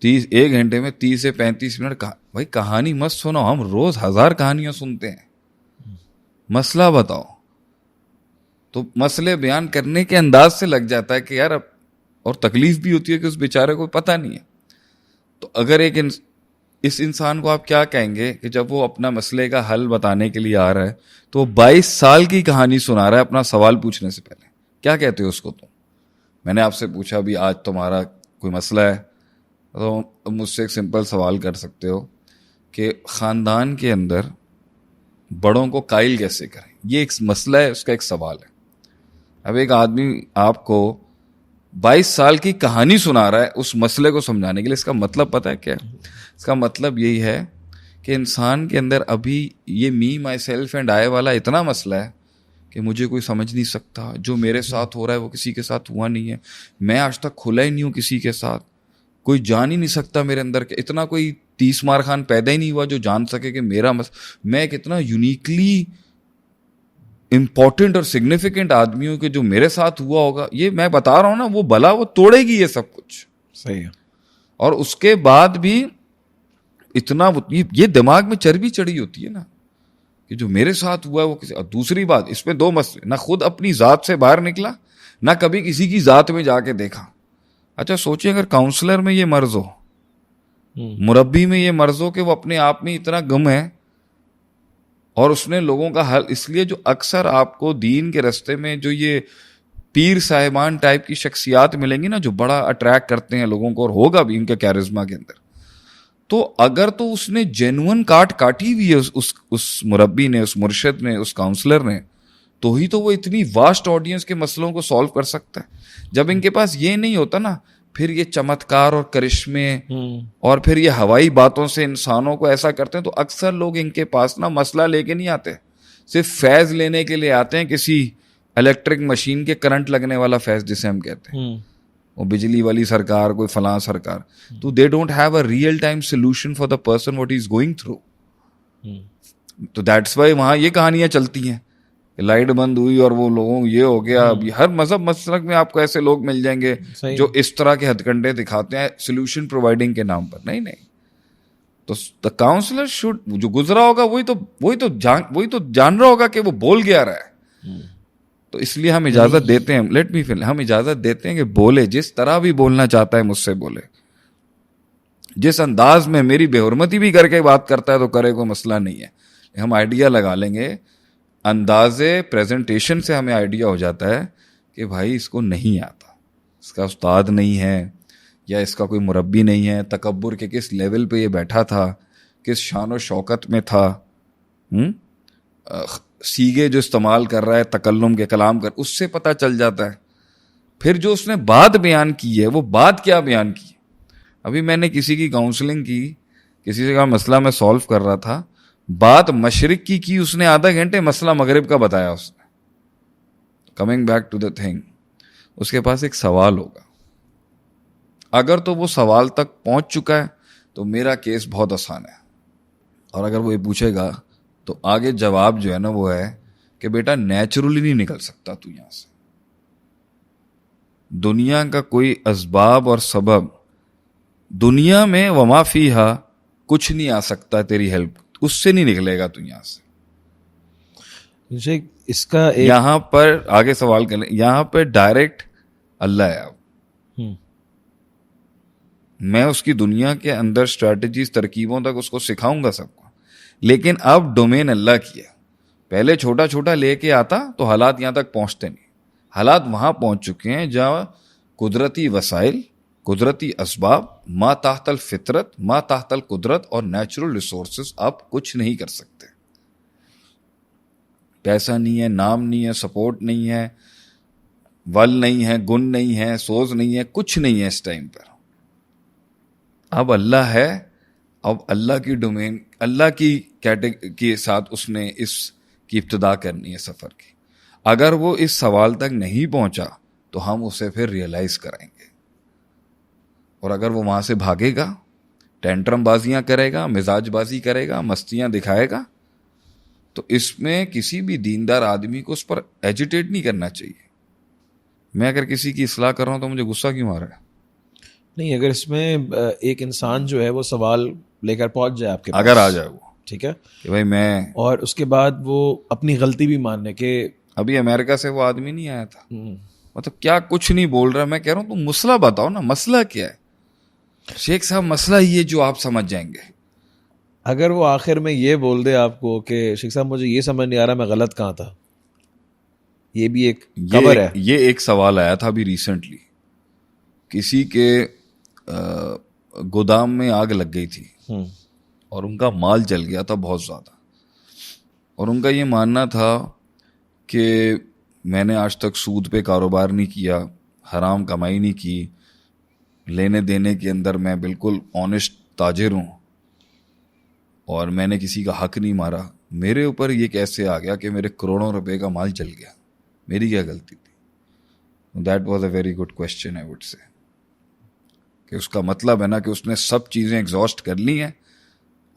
1 گھنٹے میں 30 سے 35 منٹ. بھائی کہانی مت سنو، ہم روز 1000 کہانیاں سنتے ہیں. مسئلہ بتاؤ. تو مسئلے بیان کرنے کے انداز سے لگ جاتا ہے کہ یار اب، اور تکلیف بھی ہوتی ہے کہ اس بیچارے کو پتہ نہیں ہے. تو اگر اس انسان کو آپ کیا کہیں گے کہ جب وہ اپنا مسئلے کا حل بتانے کے لیے آ رہا ہے تو وہ 22 سال کی کہانی سنا رہا ہے اپنا سوال پوچھنے سے پہلے، کیا کہتے ہو اس کو؟ تو میں نے آپ سے پوچھا بھی آج تمہارا کوئی مسئلہ ہے تو مجھ سے ایک سمپل سوال کر سکتے ہو کہ خاندان کے اندر بڑوں کو قائل کیسے کریں. یہ ایک مسئلہ ہے، اس کا ایک سوال ہے. اب ایک آدمی آپ کو 22 سال کی کہانی سنا رہا ہے اس مسئلے کو سمجھانے کے لیے. اس کا مطلب پتہ ہے کیا؟ اس کا مطلب یہی ہے کہ انسان کے اندر ابھی یہ می مائی سیلف اینڈ آئی والا اتنا مسئلہ ہے کہ مجھے کوئی سمجھ نہیں سکتا، جو میرے ساتھ ہو رہا ہے وہ کسی کے ساتھ ہوا نہیں ہے، میں آج تک کھلا ہی نہیں ہوں کسی کے ساتھ، کوئی جان ہی نہیں سکتا میرے اندر کہ اتنا کوئی 30 مار خان پیدا ہی نہیں ہوا جو جان سکے کہ میں ایک اتنا یونیکلی امپورٹنٹ اور سگنیفیکنٹ آدمی ہوں کہ جو میرے ساتھ ہوا ہوگا. یہ میں بتا رہا ہوں نا، وہ بلا وہ توڑے گی یہ سب کچھ. صحیح ہے. اور اس کے بعد بھی اتنا یہ دماغ میں چربی چڑھی ہوتی ہے نا کہ جو میرے ساتھ ہوا ہے وہ کسی. اور دوسری بات اس میں 2 مسئلے، نہ خود اپنی ذات سے باہر نکلا، نہ کبھی کسی کی ذات میں جا کے دیکھا. اچھا سوچیں اگر کاؤنسلر میں یہ مرض ہو، مربی میں یہ مرض ہو کہ وہ اپنے آپ میں اتنا گم ہے اور اس نے لوگوں کا حل. اس لیے جو اکثر آپ کو دین کے رستے میں جو یہ پیر صاحبان ٹائپ کی شخصیات ملیں گی نا، جو بڑا اٹریکٹ کرتے ہیں لوگوں کو، اور ہوگا بھی ان کے کیرزما کے اندر، تو اگر تو اس نے جینون کاٹی ہوئی ہے اس مربی نے، اس مرشد نے، اس کاؤنسلر نے، تو ہی تو وہ اتنی واسٹ آڈینس کے مسئلوں کو سالو کر سکتا ہے. جب ان کے پاس یہ نہیں ہوتا نا، پھر یہ چمتکار اور کرشمے اور پھر یہ ہوائی باتوں سے انسانوں کو ایسا کرتے ہیں. تو اکثر لوگ ان کے پاس نا مسئلہ لے کے نہیں آتے، صرف فیض لینے کے لیے آتے ہیں، کسی الیکٹرک مشین کے کرنٹ لگنے والا فیض جسے ہم کہتے ہیں، وہ بجلی والی سرکار، کوئی فلاں سرکار. تو they don't have a real time solution for the person what is going through. تو دیٹس وائی وہاں یہ کہانیاں چلتی ہیں، لائٹ بند ہوئی اور وہ لوگوں یہ ہو گیا. اب ہر مذہب مسلک میں آپ کو ایسے لوگ مل جائیں گے جو اس طرح کے ہتھ کنڈے دکھاتے ہیں سولوشن پرووائڈنگ کے نام پر. نہیں. تو دا کاؤنسلر شوڈ، جو گزرا ہوگا وہی تو جان رہا ہوگا کہ وہ بول گیا رہا ہے. تو اس لیے ہم اجازت دیتے ہیں، ہم اجازت دیتے ہیں کہ بولے، جس طرح بھی بولنا چاہتا ہے مجھ سے بولے، جس انداز میں میری بے حرمتی بھی کر کے بات کرتا ہے تو کرے، کوئی مسئلہ نہیں ہے. ہم آئیڈیا لگا لیں گے، انداز پریزنٹیشن سے ہمیں آئیڈیا ہو جاتا ہے کہ بھائی اس کو نہیں آتا، اس کا استاد نہیں ہے یا اس کا کوئی مربی نہیں ہے، تکبر کے کس لیول پہ یہ بیٹھا تھا، کس شان و شوکت میں تھا، سیگے جو استعمال کر رہا ہے تکلم کے کلام کر، اس سے پتہ چل جاتا ہے. پھر جو اس نے بات بیان کی ہے وہ بات کیا بیان کی. ابھی میں نے کسی کی کاؤنسلنگ کی، کسی سے کا مسئلہ میں سالو کر رہا تھا، بات مشرق کی اس نے آدھا گھنٹے مسئلہ مغرب کا بتایا. اس نے coming back to the thing, اس کے پاس ایک سوال ہوگا، اگر تو وہ سوال تک پہنچ چکا ہے تو میرا کیس بہت آسان ہے. اور اگر وہ یہ پوچھے گا تو آگے جواب جو ہے نا وہ ہے کہ بیٹا نیچرلی نہیں نکل سکتا تو یہاں سے. دنیا کا کوئی اسباب اور سبب دنیا میں وما فیہا کچھ نہیں آ سکتا تیری ہیلپ، اس سے نہیں نکلے گا تو یہاں سے. اس کا یہاں پر آگے سوال کر لیں، یہاں پہ ڈائریکٹ اللہ ہے. اب میں اس کی دنیا کے اندر اسٹریٹجیز، ترکیبوں تک اس کو سکھاؤں گا سب کو، لیکن اب ڈومین اللہ کی ہے. پہلے چھوٹا چھوٹا لے کے آتا تو حالات یہاں تک پہنچتے نہیں. حالات وہاں پہنچ چکے ہیں جہاں قدرتی وسائل، قدرتی اسباب، ما تحت الفطرت، ما تحت القدرت اور نیچرل ریسورسز آپ کچھ نہیں کر سکتے. پیسہ نہیں ہے، نام نہیں ہے، سپورٹ نہیں ہے، ول نہیں ہے، گن نہیں ہے، سوز نہیں ہے، کچھ نہیں ہے اس ٹائم پر. اب اللہ ہے، اب اللہ کی ڈومین، اللہ کی کے ساتھ اس نے اس کی ابتدا کرنی ہے سفر کی. اگر وہ اس سوال تک نہیں پہنچا تو ہم اسے پھر ریئلائز کریں گے. اور اگر وہ وہاں سے بھاگے گا, ٹینٹرم بازیاں کرے گا, مزاج بازی کرے گا, مستیاں دکھائے گا, تو اس میں کسی بھی دیندار آدمی کو اس پر ایجیٹیٹ نہیں کرنا چاہیے. میں اگر کسی کی اصلاح کر رہا ہوں تو مجھے غصہ کیوں آ رہا ہے؟ نہیں, اگر اس میں ایک انسان جو ہے وہ سوال لے کر پہنچ جائے آپ کے پاس, اگر آ جائے وہ, ٹھیک ہے, کہ بھائی میں, اور اس کے بعد وہ اپنی غلطی بھی ماننے کہ ابھی امریکہ سے وہ آدمی نہیں آیا تھا, مطلب کیا کچھ نہیں بول رہا, میں کہہ رہا ہوں تم مسئلہ بتاؤ نا, مسئلہ کیا ہے شیخ صاحب؟ مسئلہ یہ جو آپ سمجھ جائیں گے. اگر وہ آخر میں یہ بول دے آپ کو کہ شیخ صاحب مجھے یہ سمجھ نہیں آ رہا میں غلط کہاں تھا, یہ بھی ایک خبر ہے. یہ ایک سوال آیا تھا ابھی ریسنٹلی, کسی کے گودام میں آگ لگ گئی تھی اور ان کا مال جل گیا تھا بہت زیادہ, اور ان کا یہ ماننا تھا کہ میں نے آج تک سود پہ کاروبار نہیں کیا, حرام کمائی نہیں کی, لینے دینے کے اندر میں بالکل آنیسٹ تاجر ہوں, اور میں نے کسی کا حق نہیں مارا. میرے اوپر یہ کیسے آ گیا کہ میرے کروڑوں روپے کا مال جل گیا؟ میری کیا غلطی تھی؟ That was a very good question I would say, کہ اس کا مطلب ہے نا کہ اس نے سب چیزیں ایگزاسٹ کر لی ہیں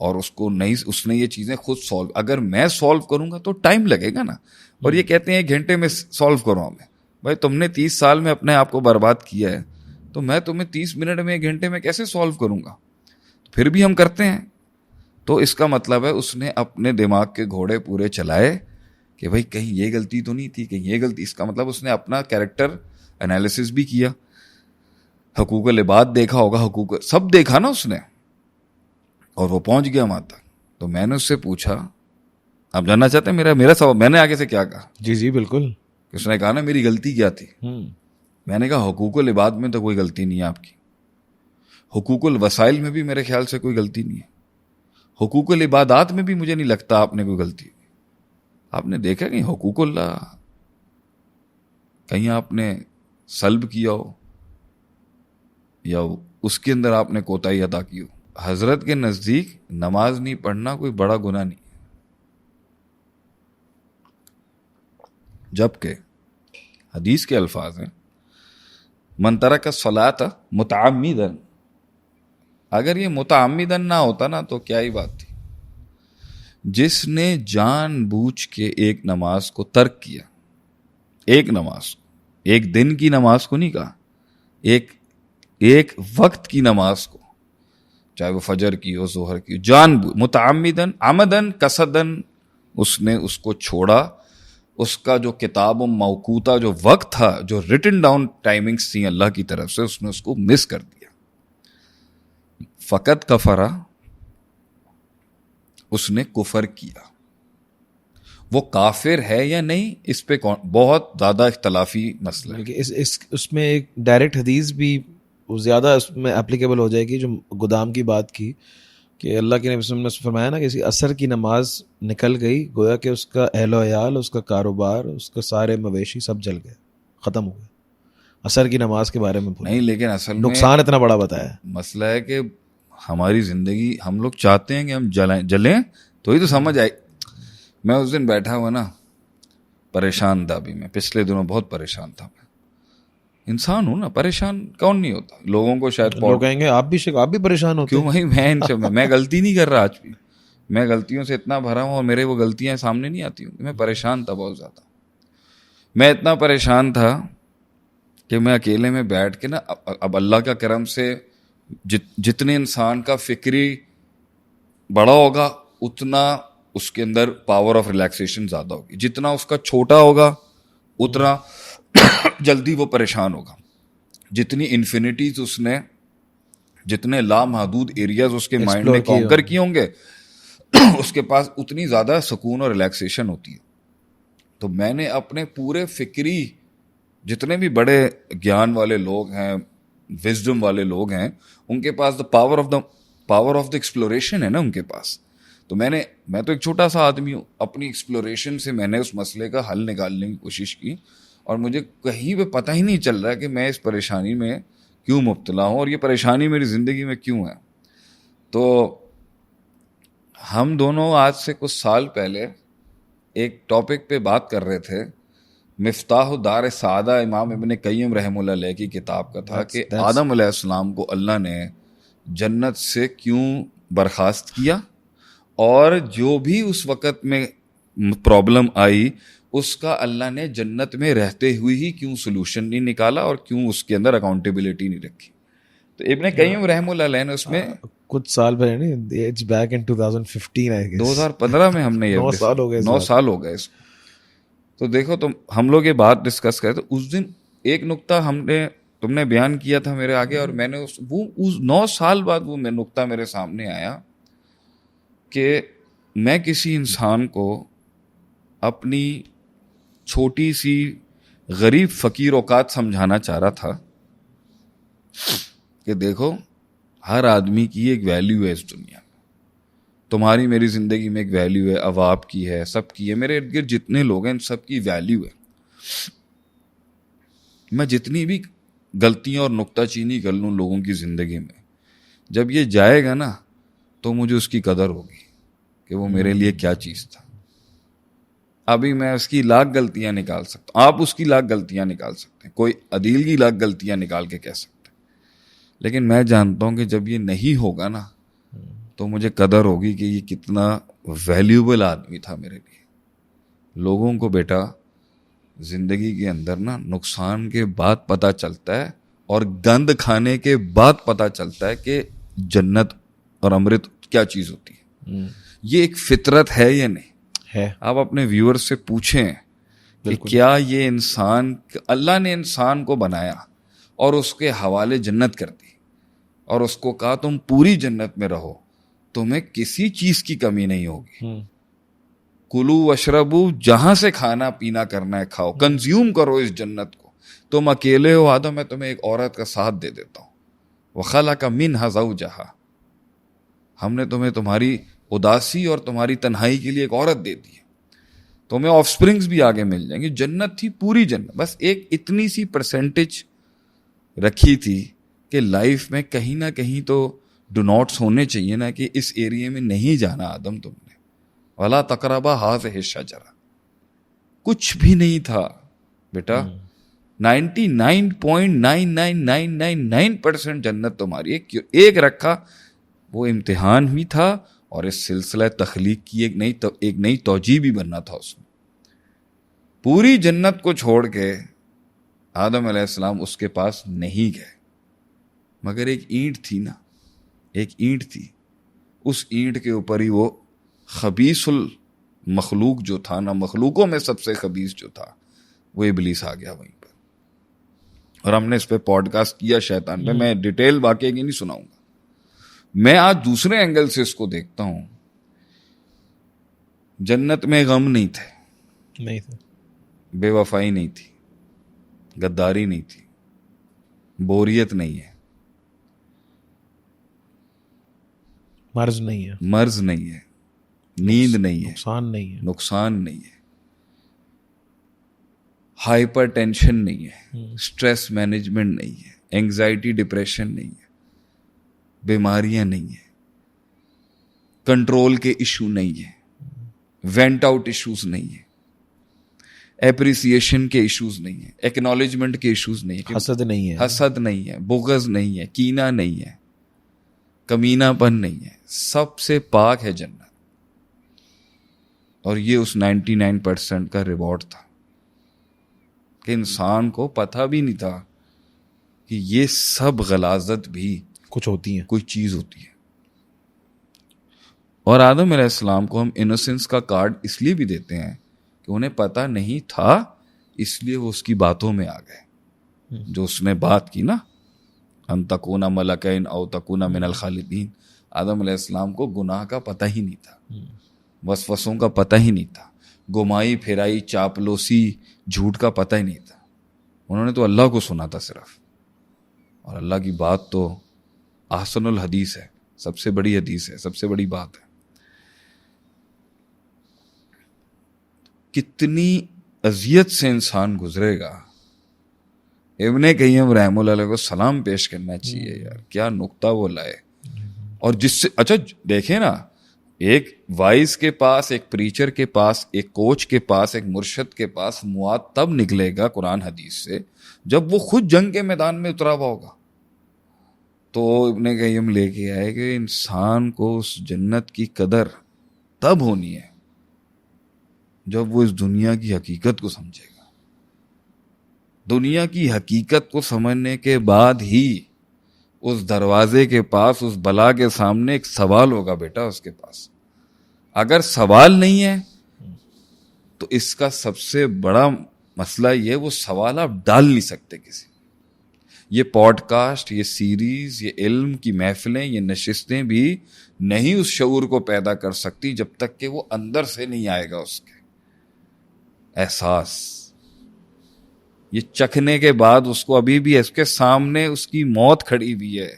اور اس نے یہ چیزیں خود سالو, اگر میں سالو کروں گا تو ٹائم لگے گا نا. اور یہ کہتے ہیں 1 گھنٹے میں سالو کرو ہمیں, بھائی تم نے 30 سال میں اپنے آپ کو برباد کیا ہے, تو میں تمہیں 30 منٹ میں 1 گھنٹے میں کیسے سالو کروں گا؟ پھر بھی ہم کرتے ہیں. تو اس کا مطلب ہے اس نے اپنے دماغ کے گھوڑے پورے چلائے کہ بھائی کہیں یہ غلطی تو نہیں تھی, کہیں یہ غلطی. اس کا مطلب اس نے اپنا کیریکٹر انالیسس بھی کیا, حقوق العباد دیکھا ہوگا, حقوق سب دیکھا نا اس نے, اور وہ پہنچ گیا وہاں تک. تو میں نے اس سے پوچھا, آپ جاننا چاہتے ہیں میرا سوال؟ میں نے آگے سے کیا کہا؟ جی جی بالکل. اس نے کہا نا میری غلطی کیا تھی. میں نے کہا حقوق العباد میں تو کوئی غلطی نہیں ہے آپ کی, حقوق الوسائل میں بھی میرے خیال سے کوئی غلطی نہیں ہے, حقوق العبادات میں بھی مجھے نہیں لگتا آپ نے کوئی غلطی. آپ نے دیکھا کہیں حقوق اللہ کہیں آپ نے سلب کیا ہو یا اس کے اندر آپ نے کوتاہی ادا کی ہو؟ حضرت کے نزدیک نماز نہیں پڑھنا کوئی بڑا گناہ نہیں ہے, جبکہ حدیث کے الفاظ ہیں من ترک الصلاۃ متعمدا. اگر یہ متعمدن نہ ہوتا نا تو کیا ہی بات تھی. جس نے جان بوجھ کے ایک نماز کو ترک کیا, ایک نماز کو, ایک دن کی نماز کو نہیں کہا, ایک وقت کی نماز کو, چاہے وہ فجر کی ہو ظہر کی, جان متعمدن عمدن قصدن, اس نے اس کو چھوڑا. اس کا جو کتاب و موقوتہ جو وقت تھا, جو ریٹن ڈاؤن ٹائمنگز تھیں اللہ کی طرف سے, اس نے اس کو مس کر دیا. فقط کفرا, اس نے کفر کیا. وہ کافر ہے یا نہیں اس پہ بہت زیادہ اختلافی مسئلہ ہے. اس میں ایک ڈائریکٹ حدیث بھی زیادہ اس میں اپلیکیبل ہو جائے گی, جو گودام کی بات کی کہ اللہ کے نبی صلی اللہ علیہ وسلم نے فرمایا نا کہ اسی عصر کی نماز نکل گئی, گویا کہ اس کا اہل و عیال, اس کا کاروبار, اس کا سارے مویشی سب جل گئے, ختم ہو گئے. عصر کی نماز کے بارے میں نہیں, لیکن اصل میں نقصان اتنا بڑا بتایا. مسئلہ ہے کہ ہماری زندگی, ہم لوگ چاہتے ہیں کہ ہم جلیں تو ہی تو سمجھ آئے. میں اس دن بیٹھا ہوا نا پریشان تھا, بھی میں پچھلے دنوں بہت پریشان تھا. میں انسان ہوں نا, پریشان کون نہیں ہوتا. لوگوں کو شاید لوگ کہیں گے آپ بھی پریشان ہوتے. کیوں بھائی, میں غلطی نہیں کر رہا آج بھی, میں غلطیوں سے اتنا بھرا ہوں اور میرے وہ غلطیاں سامنے نہیں آتی ہوں. میں پریشان تھا بہت زیادہ. میں اتنا پریشان تھا کہ میں اکیلے میں بیٹھ کے نا, اب اللہ کا کرم سے جتنے انسان کا فکری بڑا ہوگا اتنا اس کے اندر پاور آف ریلیکسیشن زیادہ ہوگی, جتنا اس کا چھوٹا ہوگا اتنا جلدی وہ پریشان ہوگا. جتنی انفینٹیز اس نے, جتنے لامحدود ایریاز اس کے مائنڈ میں کانکر کیے ہوں گے, اس کے پاس اتنی زیادہ سکون اور ریلیکسیشن ہوتی ہے. تو میں نے اپنے پورے فکری جتنے بھی بڑے گیان والے لوگ ہیں, وزڈم والے لوگ ہیں, ان کے پاس پاور آف دا ایکسپلوریشن ہے نا ان کے پاس. تو میں تو ایک چھوٹا سا آدمی ہوں, اپنی ایکسپلوریشن سے میں نے اس مسئلے کا حل نکالنے کی کوشش کی, اور مجھے کہیں پہ پتہ ہی نہیں چل رہا کہ میں اس پریشانی میں کیوں مبتلا ہوں اور یہ پریشانی میری زندگی میں کیوں ہے. تو ہم دونوں آج سے کچھ سال پہلے ایک ٹاپک پہ بات کر رہے تھے مفتاح دار سعادہ امام ابن قیم رحمہ اللہ علیہ کی کتاب کا تھا کہ آدم علیہ السلام کو اللہ نے جنت سے کیوں برخاست کیا، اور جو بھی اس وقت میں پرابلم آئی اس کا اللہ نے جنت میں رہتے ہوئے ہی کیوں سلوشن نہیں نکالا اور کیوں اس کے اندر اکاؤنٹیبلٹی نہیں رکھی. تو ابن قیم رحمہ اللہ علیہ نے اس میں کچھ سال پہلے بیک ان 2015 2015 میں ہم نے یہ 9 سال ہو گئے اس کو. تو دیکھو ہم لوگ یہ بات ڈسکس کرے تو اس دن ایک نقطہ تم نے بیان کیا تھا میرے آگے، اور میں نے اس 9 سال بعد وہ نقطہ میرے سامنے آیا کہ میں کسی انسان کو اپنی چھوٹی سی غریب فقیر اوقات سمجھانا چاہ رہا تھا کہ دیکھو ہر آدمی کی ایک ویلیو ہے اس دنیا میں. تمہاری میری زندگی میں ایک ویلیو ہے، اب آپ کی ہے، سب کی ہے، میرے ارد گرد جتنے لوگ ہیں ان سب کی ویلیو ہے. میں جتنی بھی غلطیاں اور نکتہ چینی کر لوں لوگوں کی زندگی میں، جب یہ جائے گا نا تو مجھے اس کی قدر ہوگی کہ وہ میرے لیے کیا چیز تھا. ابھی میں اس کی لاکھ غلطیاں نکال سکتا ہوں، آپ اس کی لاکھ غلطیاں نکال سکتے ہیں، کوئی عدیل کی لاکھ غلطیاں نکال کے کہہ سکتے ہیں، لیکن میں جانتا ہوں کہ جب یہ نہیں ہوگا نا تو مجھے قدر ہوگی کہ یہ کتنا ویلیوبل آدمی تھا میرے لیے. لوگوں کو بیٹا زندگی کے اندر نا نقصان کے بعد پتہ چلتا ہے اور گند کھانے کے بعد پتہ چلتا ہے کہ جنت اور امرت کیا چیز ہوتی ہے. یہ ایک فطرت ہے یا نہیں ہے؟ آپ اپنے ویور سے پوچھیں کہ کیا یہ انسان، اللہ نے انسان کو بنایا اور اس کے حوالے جنت کر دی اور اس کو کہا تم پوری جنت میں رہو، تمہیں کسی چیز کی کمی نہیں ہوگی. کلو وشربو، جہاں سے کھانا پینا کرنا ہے کھاؤ، کنزیوم کرو اس جنت کو. تم اکیلے ہو آدم، میں تمہیں ایک عورت کا ساتھ دے دیتا ہوں. وخلق منہا زوجہا، ہم نے تمہیں تمہاری اداسی اور تمہاری تنہائی کے لیے ایک عورت دے دی ہے. تمہیں آف سپرنگز بھی آگے مل جائیں گے. جنت تھی پوری جنت، بس ایک اتنی سی پرسنٹیج رکھی تھی کہ لائف میں کہیں نہ کہیں تو ڈو ناٹس ہونے چاہیے نا کہ اس ایریے میں نہیں جانا آدم تم نے. وَلَا تَقْرَبَا هَٰذِهِ الشَّجَرَةَ، کچھ بھی نہیں تھا بیٹا. 99.99999% جنت تمہاری. ایک رکھا وہ امتحان بھی تھا اور اس سلسلہ تخلیق کی ایک نئی توجیہ بھی بننا تھا اس میں. پوری جنت کو چھوڑ کے آدم علیہ السلام اس کے پاس نہیں گئے، مگر ایک اینٹ تھی نا، ایک اینٹ تھی. اس اینٹ کے اوپر ہی وہ خبیث المخلوق جو تھا نا، مخلوقوں میں سب سے خبیث جو تھا، وہ ابلیس آ گیا وہیں پر. اور ہم نے اس پہ پوڈ کاسٹ کیا شیطان پہ، میں ڈیٹیل واقعے کی نہیں سناؤں گا. میں آج دوسرے اینگل سے اس کو دیکھتا ہوں. جنت میں غم نہیں تھے، بے وفائی نہیں تھی، غداری نہیں تھی، بوریت نہیں ہے، مرض نہیں ہے، نیند نہیں ہے، نقصان نہیں ہے، ہائپر ٹینشن نہیں ہے، سٹریس مینجمنٹ نہیں ہے، اینگزائٹی ڈپریشن نہیں ہے، بیماریاں نہیں ہیں، کنٹرول کے ایشو نہیں ہے، وینٹ آؤٹ ایشوز نہیں ہیں، اپریسیشن کے ایشوز نہیں ہیں، ایکنالجمنٹ کے ایشوز نہیں ہیں، حسد نہیں ہے، بغض نہیں ہے، کینہ نہیں ہے، کمینہ پن نہیں ہے. سب سے پاک ہے جنت. اور یہ اس 99% کا ریوارڈ تھا کہ انسان کو پتہ بھی نہیں تھا کہ یہ سب غلاظت بھی کچھ ہوتی ہیں، کوئی چیز ہوتی ہے. اور آدم علیہ السلام کو ہم انوسنس کا کارڈ اس لیے بھی دیتے ہیں کہ انہیں پتہ نہیں تھا، اس لیے وہ اس کی باتوں میں آ گئے. جو اس نے بات کی نا، ان تکون ملکین او تکون من الخالدین، آدم علیہ السلام کو گناہ کا پتہ ہی نہیں تھا، وسوسوں کا پتہ ہی نہیں تھا، گمائی پھرائی چاپلوسی جھوٹ کا پتہ ہی نہیں تھا. انہوں نے تو اللہ کو سنا تھا صرف، اور اللہ کی بات تو احسن الحدیث ہے، سب سے بڑی حدیث ہے، سب سے بڑی بات ہے. کتنی اذیت سے انسان گزرے گا. ابن قیم رحمہ اللہ علیہ کو سلام پیش کرنا چاہیے یار، کیا نقطہ وہ لائے. اور جس سے اچھا دیکھیں نا، ایک وائز کے پاس، ایک پریچر کے پاس، ایک کوچ کے پاس، ایک مرشد کے پاس مواد تب نکلے گا قرآن حدیث سے جب وہ خود جنگ کے میدان میں اترا ہوا ہوگا. تو ابن قیم لے کے آئے کہ انسان کو اس جنت کی قدر تب ہونی ہے جب وہ اس دنیا کی حقیقت کو سمجھے گا. دنیا کی حقیقت کو سمجھنے کے بعد ہی اس دروازے کے پاس، اس بلا کے سامنے ایک سوال ہوگا بیٹا اس کے پاس. اگر سوال نہیں ہے تو اس کا سب سے بڑا مسئلہ یہ، وہ سوال آپ ڈال نہیں سکتے کسی. یہ پوڈ کاسٹ، یہ سیریز، یہ علم کی محفلیں، یہ نشستیں بھی نہیں اس شعور کو پیدا کر سکتی جب تک کہ وہ اندر سے نہیں آئے گا اس کے احساس. یہ چکھنے کے بعد اس کو ابھی بھی اس کے سامنے اس کی موت کھڑی ہوئی ہے،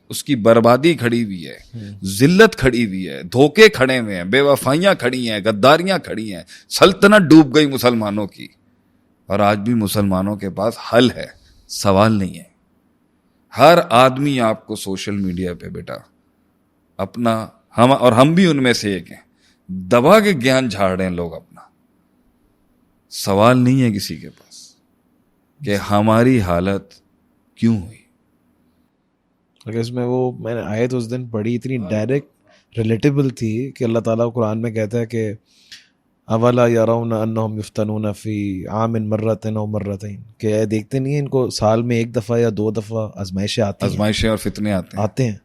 اس کی بربادی کھڑی ہوئی ہے، ذلت کھڑی ہوئی ہے، دھوکے کھڑے ہوئے ہیں، بے وفائیاں کھڑی ہیں، غداریاں کھڑی ہیں، سلطنت ڈوب گئی مسلمانوں کی. اور آج بھی مسلمانوں کے پاس حل ہے، سوال نہیں ہے. ہر آدمی آپ کو سوشل میڈیا پہ بیٹا اپنا، ہم بھی ان میں سے ایک ہیں، دبا کے گیان جھاڑ رہے ہیں لوگ اپنا. سوال نہیں ہے کسی کے پاس کہ ہماری حالت کیوں ہوئی. اگر اس میں وہ میں نے آیت اس دن پڑھی، اتنی ڈائریکٹ ریلیٹیبل تھی کہ اللہ تعالیٰ قرآن میں کہتا ہے کہ اولا یرون انہم یفتنون فی عام مرۃ او مرتین، کہ دیکھتے نہیں ہیں ان کو سال میں ایک دفعہ یا 2 دفعہ آزمائشیں آتی ہیں، آزمائشیں اور فتنے آتے ہیں،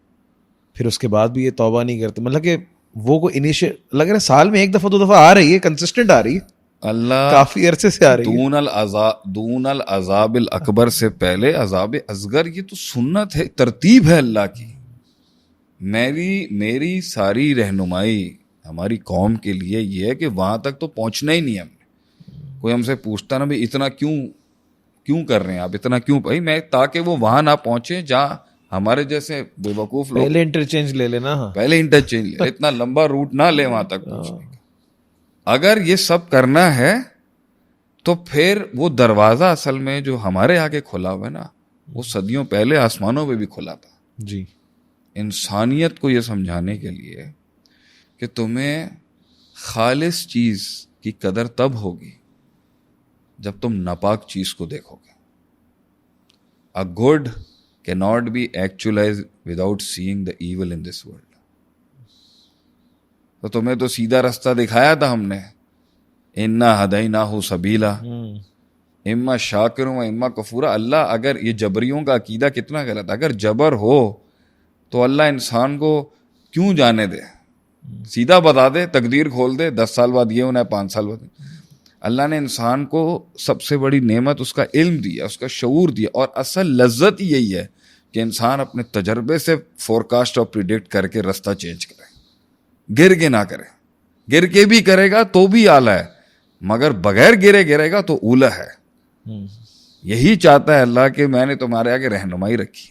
پھر اس کے بعد بھی یہ توبہ نہیں کرتے. مطلب کہ وہ کو انیشیل لگ رہا ہے سال میں 1 دفعہ 2 دفعہ آ رہی ہے، کنسسٹنٹ آ رہی ہے، اللہ کافی عرصے سے آ رہی ہے. دون العذاب الاکبر سے پہلے عذاب اصغر، یہ تو سنت ہے، ترتیب ہے اللہ کی. میری ساری رہنمائی ہماری قوم کے لیے یہ ہے کہ وہاں تک تو پہنچنا ہی نہیں. ہم نے کوئی ہم سے پوچھتا نا بھی اتنا کیوں کر رہے ہیں آپ، اتنا کیوں بھائی، میں تاکہ وہ وہاں نہ پہنچے جہاں ہمارے جیسے بے وقوف لوگ پہلے انٹرچینج لے لینا، پہلے انٹرچینج لے، اتنا لمبا روٹ نہ لے وہاں تک پہنچنے کا. اگر یہ سب کرنا ہے تو پھر وہ دروازہ اصل میں جو ہمارے آگے کھلا ہوا ہے نا، وہ صدیوں پہلے آسمانوں پہ بھی کھلا تھا. جی، انسانیت کو یہ سمجھانے کے لیے کہ تمہیں خالص چیز کی قدر تب ہوگی جب تم ناپاک چیز کو دیکھو گے. A good cannot be actualized without seeing the evil in this world. تو تمہیں تو سیدھا رستہ دکھایا تھا ہم نے، انا ہدیناہ سبیلا اما شاکر و اما کفورا. اللہ اگر یہ جبریوں کا عقیدہ کتنا غلط، اگر جبر ہو تو اللہ انسان کو کیوں جانے دے، سیدھا بتا دے، تقدیر کھول دے، 10 سال بعد یہ ہونا ہے، 5 سال بعد. اللہ نے انسان کو سب سے بڑی نعمت اس کا علم دیا، اس کا شعور دیا، اور اصل لذت یہی ہے کہ انسان اپنے تجربے سے فورکاسٹ اور پریڈکٹ کر کے رستہ چینج کرے، گر کے نہ کرے. گر کے بھی کرے گا تو بھی اعلیٰ ہے، مگر بغیر گرے گا تو اولا ہے. یہی چاہتا ہے اللہ کہ میں نے تمہارے آگے رہنمائی رکھی.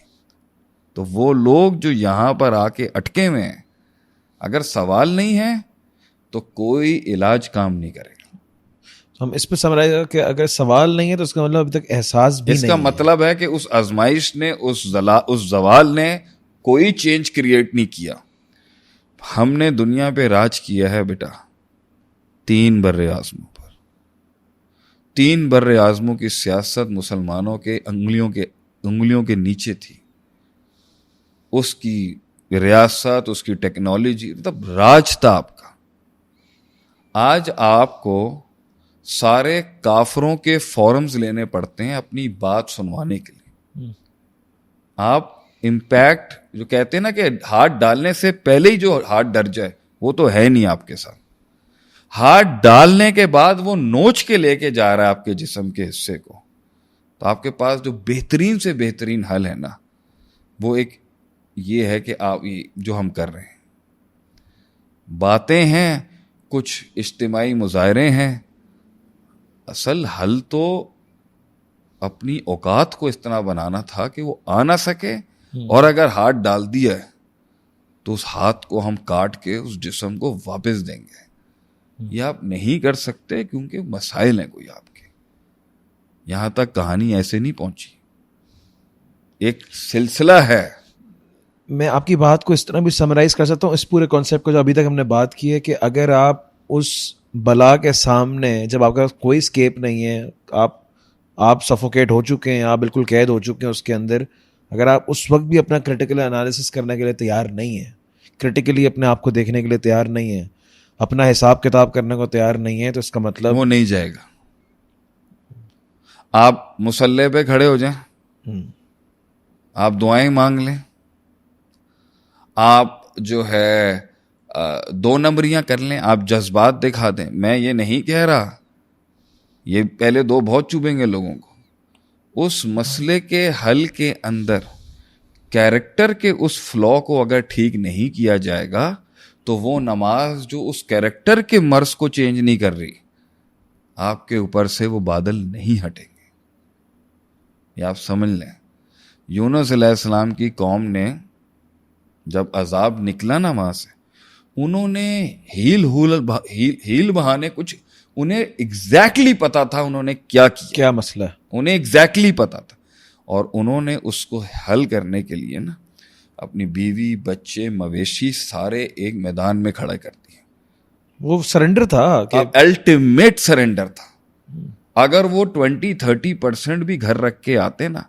تو وہ لوگ جو یہاں پر آ کے اٹکے ہوئے ہیں، اگر سوال نہیں ہے تو کوئی علاج کام نہیں کرے گا. ہم اس پہ سمجھ رہے کہ اگر سوال نہیں ہے تو اس کا مطلب ابھی تک احساس بھی نہیں ہے. اس کا مطلب ہے کہ اس آزمائش نے، اس زوال نے کوئی چینج کریٹ نہیں کیا. ہم نے دنیا پہ راج کیا ہے بیٹا 3 بر اعظموں پر. 3 بر اعظموں کی سیاست مسلمانوں کے انگلیوں کے نیچے تھی. اس کی ریاست، اس کی ٹیکنالوجی، مطلب راج تھا آپ کا. آج آپ کو سارے کافروں کے فورمز لینے پڑتے ہیں اپنی بات سنوانے کے لیے. آپ امپیکٹ جو کہتے ہیں نا کہ ہاتھ ڈالنے سے پہلے ہی جو ہاتھ ڈر جائے، وہ تو ہے نہیں آپ کے ساتھ. ہاتھ ڈالنے کے بعد وہ نوچ کے لے کے جا رہا ہے آپ کے جسم کے حصے کو. تو آپ کے پاس جو بہترین سے بہترین حل ہے نا، وہ ایک یہ ہے کہ آپ جو ہم کر رہے ہیں، باتیں ہیں، کچھ اجتماعی مظاہرے ہیں، اصل حل تو اپنی اوقات کو اس طرح بنانا تھا کہ وہ آ نہ سکے، اور اگر ہاتھ ڈال دیا ہے تو اس ہاتھ کو ہم کاٹ کے اس جسم کو واپس دیں گے. یہ آپ نہیں کر سکتے کیونکہ مسائل ہیں کوئی آپ کے. یہاں تک کہانی ایسے نہیں پہنچی، ایک سلسلہ ہے میں آپ کی بات کو اس طرح بھی سمرائز کر سکتا ہوں اس پورے کانسیپٹ کو جو ابھی تک ہم نے بات کی ہے, کہ اگر آپ اس بلا کے سامنے, جب آپ کا کوئی اسکیپ نہیں ہے, آپ سفوکیٹ ہو چکے ہیں, آپ بالکل قید ہو چکے ہیں اس کے اندر, اگر آپ اس وقت بھی اپنا کریٹیکل انالیسس کرنے کے لیے تیار نہیں ہیں, کریٹیکلی اپنے آپ کو دیکھنے کے لیے تیار نہیں ہیں, اپنا حساب کتاب کرنے کو تیار نہیں ہے, تو اس کا مطلب وہ نہیں جائے گا. آپ مصلی پہ کھڑے ہو جائیں, آپ دعائیں مانگ لیں, آپ جو ہے 2 نمبریاں کر لیں, آپ جذبات دکھا دیں. میں یہ نہیں کہہ رہا, یہ پہلے 2 بہت چوبیں گے لوگوں کو. اس مسئلے کے حل کے اندر کیریکٹر کے اس فلو کو اگر ٹھیک نہیں کیا جائے گا تو وہ نماز جو اس کیریکٹر کے مرض کو چینج نہیں کر رہی, آپ کے اوپر سے وہ بادل نہیں ہٹیں گے. یہ آپ سمجھ لیں. یونس علیہ السلام کی قوم نے جب عذاب نکلا نا وہاں سے, انہوں نے ہیل بہانے کچھ, انہیں ایگزیکٹلی پتا تھا انہوں نے کیا مسئلہ ہے, انہیں ایگزیکٹلی پتا تھا, اور انہوں نے اس کو حل کرنے کے لیے نا اپنی بیوی, بچے, مویشی سارے ایک میدان میں کھڑے کر دیے. وہ سرنڈر تھا, الٹیمیٹ سرنڈر تھا. اگر وہ 20-30% بھی گھر رکھ کے آتے نا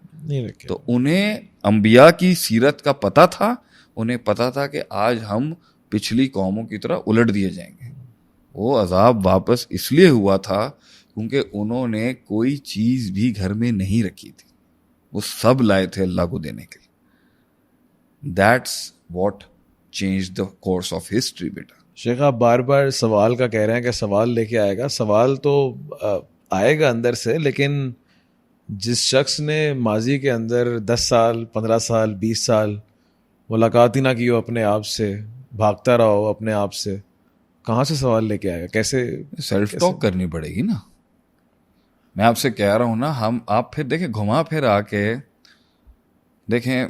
تو انہیں انبیاء کی سیرت کا پتا تھا, انہیں پتا تھا کہ آج ہم پچھلی قوموں کی طرح الٹ دیے جائیں گے. وہ عذاب واپس اس لیے ہوا تھا کیونکہ انہوں نے کوئی چیز بھی گھر میں نہیں رکھی تھی, وہ سب لائے تھے اللہ کو دینے کے لیے. That's what changed the course of history بیٹا. شیخ آپ بار بار سوال کا کہہ رہے ہیں کہ سوال لے کے آئے گا, سوال تو آئے گا اندر سے, لیکن جس شخص نے ماضی کے اندر 10 سال 15 سال 20 سال ملاقات ہی نہ کی ہو اپنے آپ سے, بھاگتا رہا ہو اپنے آپ سے, کہاں سے سوال لے کے آئے گا؟ کیسے سیلف ٹاک کرنی پڑے گی نا. میں آپ سے کہہ رہا ہوں نا, آپ پھر دیکھیں گھما پھر آ کے دیکھیں.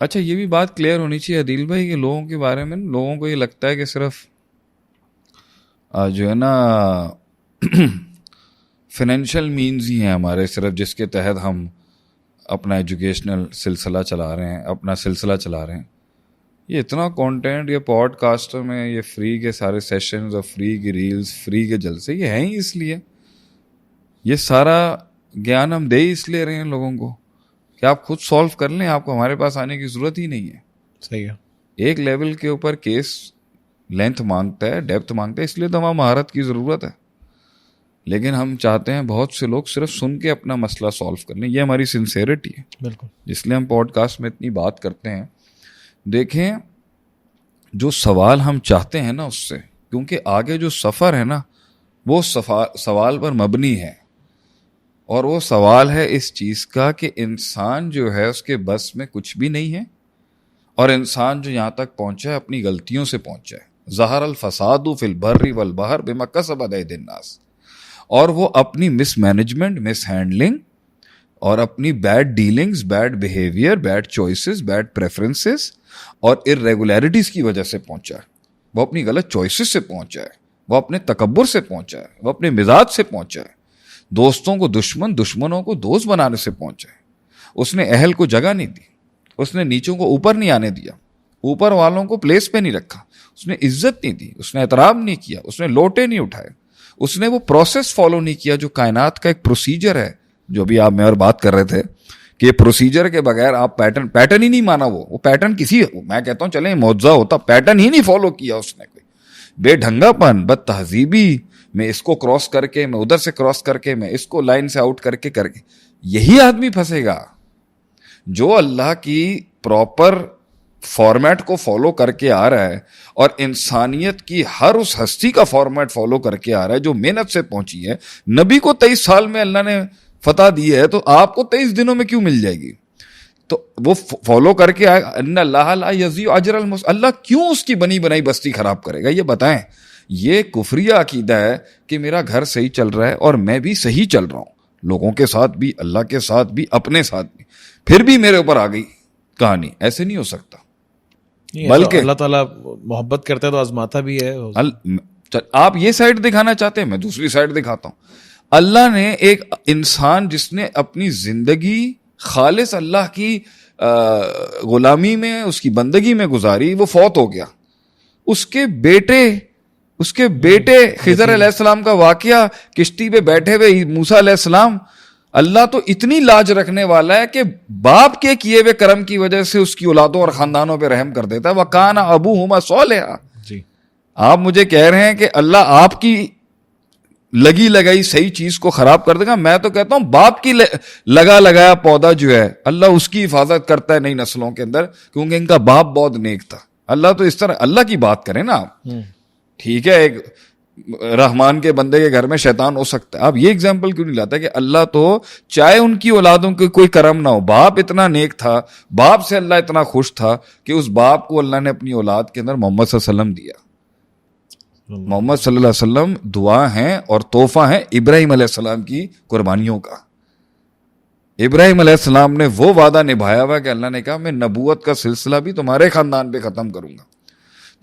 اچھا یہ بھی بات کلیئر ہونی چاہیے عدیل بھائی کہ لوگوں کے بارے میں لوگوں کو یہ لگتا ہے کہ صرف جو ہے نا فائنینشیل مینز ہی ہیں ہمارے, صرف جس کے تحت ہم اپنا ایجوکیشنل سلسلہ چلا رہے ہیں, اپنا سلسلہ چلا رہے ہیں. یہ اتنا کانٹینٹ, یہ پوڈ کاسٹر میں یہ فری کے سارے سیشنز اور فری کی ریلز, فری کے جلسے, یہ ہیں ہی اس لیے, یہ سارا گیان ہم دے ہی اس لیے رہے ہیں لوگوں کو کہ آپ خود سولو کر لیں, آپ کو ہمارے پاس آنے کی ضرورت ہی نہیں ہے. صحیح ہے. ایک لیول کے اوپر کیس لینتھ مانگتا ہے, ڈیپتھ مانگتا ہے, اس لیے تو ہمیں مہارت کی ضرورت ہے. لیکن ہم چاہتے ہیں بہت سے لوگ صرف سن کے اپنا مسئلہ سولو کر لیں, یہ ہماری سنسیئرٹی ہے. بالکل, اس لیے ہم پوڈ کاسٹ میں اتنی بات کرتے ہیں. دیکھیں جو سوال ہم چاہتے ہیں نا اس سے, کیونکہ آگے جو سفر ہے نا وہ سوال پر مبنی ہے, اور وہ سوال ہے اس چیز کا کہ انسان جو ہے اس کے بس میں کچھ بھی نہیں ہے, اور انسان جو یہاں تک پہنچا ہے اپنی غلطیوں سے پہنچا ہے. ظہر الفساد فی البر والبحر بما کسبت ایدی الناس, اور وہ اپنی مس مینجمنٹ, مس ہینڈلنگ اور اپنی bad dealings, bad behaviour, bad choices, bad preferences اور ارریگولیرٹیز کی وجہ سے پہنچا ہے. وہ اپنی غلط چوائسز سے پہنچا ہے, وہ اپنے تکبر سے پہنچا ہے, وہ اپنے مزاج سے پہنچا ہے, دوستوں کو دشمن, دشمنوں کو دوست بنانے سے پہنچا ہے. اس نے اہل کو جگہ نہیں دی, اس نے نیچوں کو اوپر نہیں آنے دیا, اوپر والوں کو پلیس پہ نہیں رکھا, اس نے عزت نہیں دی, اس نے احترام نہیں کیا, اس نے لوٹے نہیں اٹھائے, اس نے وہ پروسیس فالو نہیں کیا جو کائنات کا ایک پروسیجر ہے, جو بھی آپ میں اور بات کر رہے تھے کہ پروسیجر کے بغیر آپ پیٹرن ہی نہیں مانا. وہ پیٹرن کسی, میں کہتا ہوں چلیں معجزہ ہوتا, پیٹرن ہی نہیں فالو کیا اس نے. کوئی بے ڈھنگا پن, بد تہذیبی, میں اس کو کراس کر کے, میں ادھر سے کراس کر کے, میں اس کو لائن سے آؤٹ کر کے یہی آدمی پھنسے گا جو اللہ کی پراپر فارمیٹ کو فالو کر کے آ رہا ہے, اور انسانیت کی ہر اس ہستی کا فارمیٹ فالو کر کے آ رہا ہے جو محنت سے پہنچی ہے. نبی کو 23 سال میں اللہ نے فتح دی ہے, تو آپ کو 23 دنوں میں کیوں مل جائے گی؟ تو وہ فالو کر کے آئے. ان اللہ لا یضیع اجر اللہ کیوں اس کی بنی بنائی بستی خراب کرے گا؟ یہ بتائیں. یہ کفریہ عقیدہ ہے کہ میرا گھر صحیح چل رہا ہے اور میں بھی صحیح چل رہا ہوں, لوگوں کے ساتھ بھی, اللہ کے ساتھ بھی, اپنے ساتھ بھی, پھر بھی میرے اوپر آ گئی کہانی. ایسے نہیں ہو سکتا. بلکہ اللہ تعالیٰ محبت کرتا ہے تو آزماتا بھی ہے. آپ یہ سائڈ دکھانا چاہتے ہیں, میں دوسری سائڈ دکھاتا ہوں. اللہ نے ایک انسان جس نے اپنی زندگی خالص اللہ کی غلامی میں, اس کی بندگی میں گزاری, وہ فوت ہو گیا. اس کے بیٹے خضر علیہ السلام کا واقعہ, کشتی پہ بیٹھے ہوئے موسیٰ علیہ السلام, اللہ تو اتنی لاج رکھنے والا ہے کہ باپ کے کیے ہوئے کرم کی وجہ سے اس کی اولادوں اور خاندانوں پہ رحم کر دیتا ہے. وَكَانَ أَبُوهُمَا صَالِحًا. جی آپ مجھے کہہ رہے ہیں کہ اللہ آپ کی لگی لگائی صحیح چیز کو خراب کر دے گا. میں تو کہتا ہوں باپ کی لگا لگایا پودا جو ہے اللہ اس کی حفاظت کرتا ہے نئی نسلوں کے اندر, کیونکہ ان کا باپ بہت نیک تھا. اللہ تو اس طرح اللہ کی بات کریں نا آپ. ٹھیک ہے, ایک رحمان کے بندے کے گھر میں شیطان ہو سکتا ہے, آپ یہ اگزامپل کیوں نہیں لاتا کہ اللہ تو چاہے ان کی اولادوں کے کوئی کرم نہ ہو, باپ اتنا نیک تھا, باپ سے اللہ اتنا خوش تھا کہ اس باپ کو اللہ نے اپنی اولاد کے اندر محمد صلی اللہ علیہ وسلم دیا. محمد صلی اللہ علیہ وسلم دعا ہیں اور تحفہ ہیں ابراہیم علیہ السلام کی قربانیوں کا. ابراہیم علیہ السلام نے وہ وعدہ نبھایا ہوا کہ اللہ نے کہا میں نبوت کا سلسلہ بھی تمہارے خاندان پہ ختم کروں گا,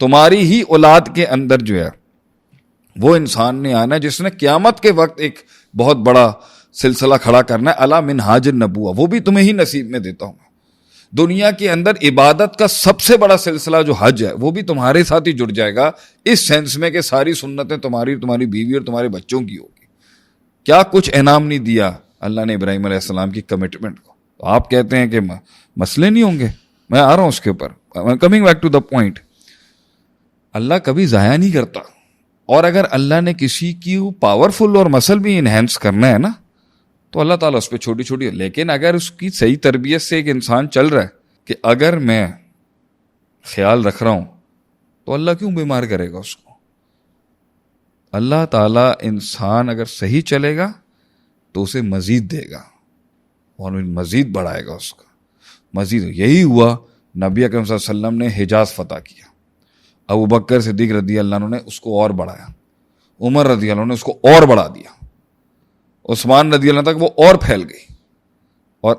تمہاری ہی اولاد کے اندر جو ہے وہ انسان نے آنا ہے جس نے قیامت کے وقت ایک بہت بڑا سلسلہ کھڑا کرنا ہے, الا منہاج النبوہ, وہ بھی تمہیں ہی نصیب میں دیتا ہوں. دنیا کے اندر عبادت کا سب سے بڑا سلسلہ جو حج ہے وہ بھی تمہارے ساتھ ہی جڑ جائے گا, اس سینس میں کہ ساری سنتیں تمہاری بیوی اور تمہارے بچوں کی ہوگی. کیا کچھ انعام نہیں دیا اللہ نے ابراہیم علیہ السلام کی کمٹمنٹ کو. تو آپ کہتے ہیں کہ مسئلے نہیں ہوں گے, میں آ رہا ہوں اس کے اوپر, coming back to the point. اللہ کبھی ضائع نہیں کرتا, اور اگر اللہ نے کسی کی پاورفل اور مسل بھی انہینس کرنا ہے نا تو اللہ تعالیٰ اس پہ چھوٹی چھوٹی, لیکن اگر اس کی صحیح تربیت سے ایک انسان چل رہا ہے کہ اگر میں خیال رکھ رہا ہوں تو اللہ کیوں بیمار کرے گا اس کو. اللہ تعالیٰ انسان اگر صحیح چلے گا تو اسے مزید دے گا اور مزید بڑھائے گا اس کا مزید. یہی ہوا, نبی اکرم صلی اللہ علیہ وسلم نے حجاز فتح کیا, ابو بکر صدیق رضی اللہ عنہ نے اس کو اور بڑھایا, عمر رضی اللہ عنہ نے اس کو اور بڑھا دیا, عثمان رضی اللہ عنہ تک وہ اور پھیل گئی, اور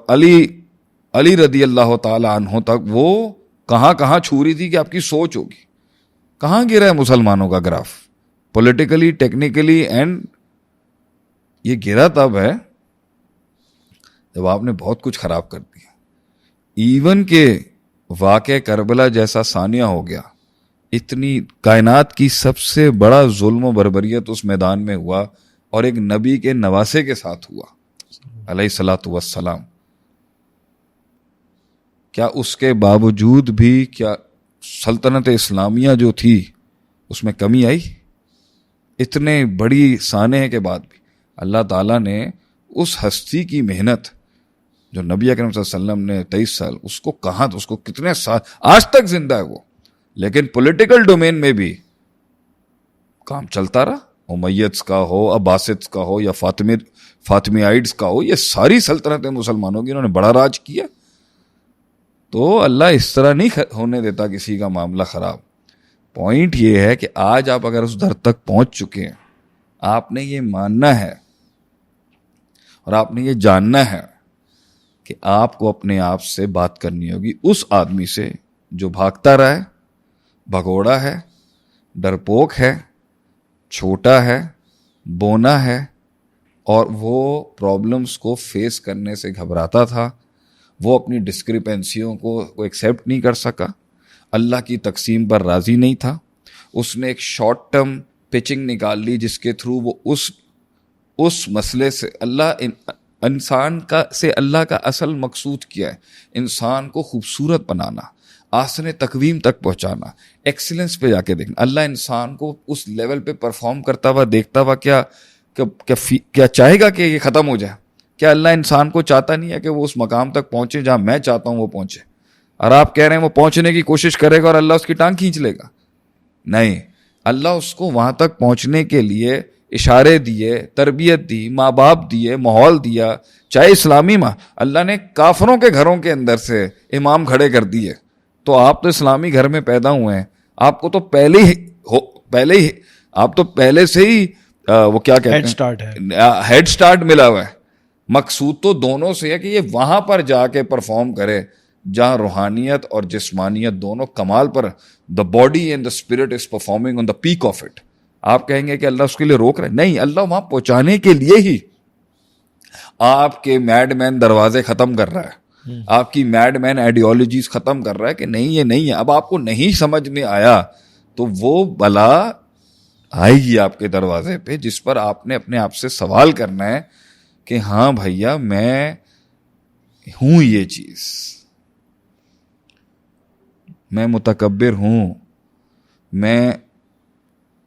علی رضی اللہ تعالی عنہ تک وہ کہاں کہاں چھو رہی تھی کہ آپ کی سوچ ہوگی. کہاں گرا ہے مسلمانوں کا گراف پولیٹیکلی, ٹیکنیکلی, اینڈ یہ گرا تب ہے جب آپ نے بہت کچھ خراب کر دیا. ایون کہ واقع کربلا جیسا ثانیہ ہو گیا, اتنی کائنات کی سب سے بڑا ظلم و بربریت اس میدان میں ہوا اور ایک نبی کے نواسے کے ساتھ ہوا علیہ الصلوۃ والسلام. کیا اس کے باوجود بھی کیا سلطنت اسلامیہ جو تھی اس میں کمی آئی؟ اتنے بڑی سانحے کے بعد بھی اللہ تعالیٰ نے اس ہستی کی محنت جو نبی اکرم صلی اللہ علیہ وسلم نے 23 سال, اس کو کہاں, اس کو کتنے سال, آج تک زندہ ہے وہ, لیکن پولیٹیکل ڈومین میں بھی کام چلتا رہا. امیدز کا ہو, عباسدز کا ہو, یا فاطمیائیڈز کا ہو, یہ ساری سلطنتیں مسلمانوں کی, انہوں نے بڑا راج کیا. تو اللہ اس طرح نہیں ہونے دیتا کسی کا معاملہ خراب. پوائنٹ یہ ہے کہ آج آپ اگر اس در تک پہنچ چکے ہیں, آپ نے یہ ماننا ہے اور آپ نے یہ جاننا ہے کہ آپ کو اپنے آپ سے بات کرنی ہوگی اس آدمی سے جو بھاگتا رہا ہے, بھگوڑا ہے, ڈرپوک ہے, چھوٹا ہے, بونا ہے, اور وہ پرابلمز کو فیس کرنے سے گھبراتا تھا, وہ اپنی ڈسکرپنسیوں کو ایکسیپٹ نہیں کر سکا, اللہ کی تقسیم پر راضی نہیں تھا, اس نے ایک شارٹ ٹرم پچنگ نکال لی جس کے تھرو وہ اس مسئلے سے انسان سے اللہ کا اصل مقصود کیا ہے, انسان کو خوبصورت بنانا, آسن تقویم تک پہنچانا, ایکسلنس پہ جا کے دیکھنا. اللہ انسان کو اس لیول پہ پرفارم کرتا ہوا دیکھتا ہوا کیا چاہے گا کہ یہ ختم ہو جائے؟ کیا اللہ انسان کو چاہتا نہیں ہے کہ وہ اس مقام تک پہنچے جہاں میں چاہتا ہوں وہ پہنچے؟ اور آپ کہہ رہے ہیں وہ پہنچنے کی کوشش کرے گا اور اللہ اس کی ٹانگ کھینچ لے گا؟ نہیں, اللہ اس کو وہاں تک پہنچنے کے لیے اشارے دیے, تربیت دی, ماں باپ دیے, ماحول دیا. چاہے اسلامی اللہ نے کافروں کے گھروں کے اندر سے امام کھڑے کر دیے. تو آپ تو اسلامی گھر میں پیدا ہوئے ہیں, آپ کو تو پہلے سے ہی وہ کیا کہتے ہیں ہیڈ سٹارٹ ملا ہوا ہے. مقصود تو دونوں سے ہے کہ یہ وہاں پر جا کے پرفارم کرے جہاں روحانیت اور جسمانیت دونوں کمال پر, the body and the spirit is performing on the peak of it. آپ کہیں گے کہ اللہ اس کے لیے روک رہا ہے؟ نہیں, اللہ وہاں پہنچانے کے لیے ہی آپ کے میڈ مین دروازے ختم کر رہا ہے. آپ کی میڈ مین آئیڈیالوجیز ختم کر رہا ہے کہ نہیں یہ نہیں ہے. اب آپ کو نہیں سمجھ میں آیا تو وہ بلا آئے گی آپ کے دروازے پہ جس پر آپ نے اپنے آپ سے سوال کرنا ہے کہ ہاں بھیا میں ہوں یہ چیز, میں متکبر ہوں, میں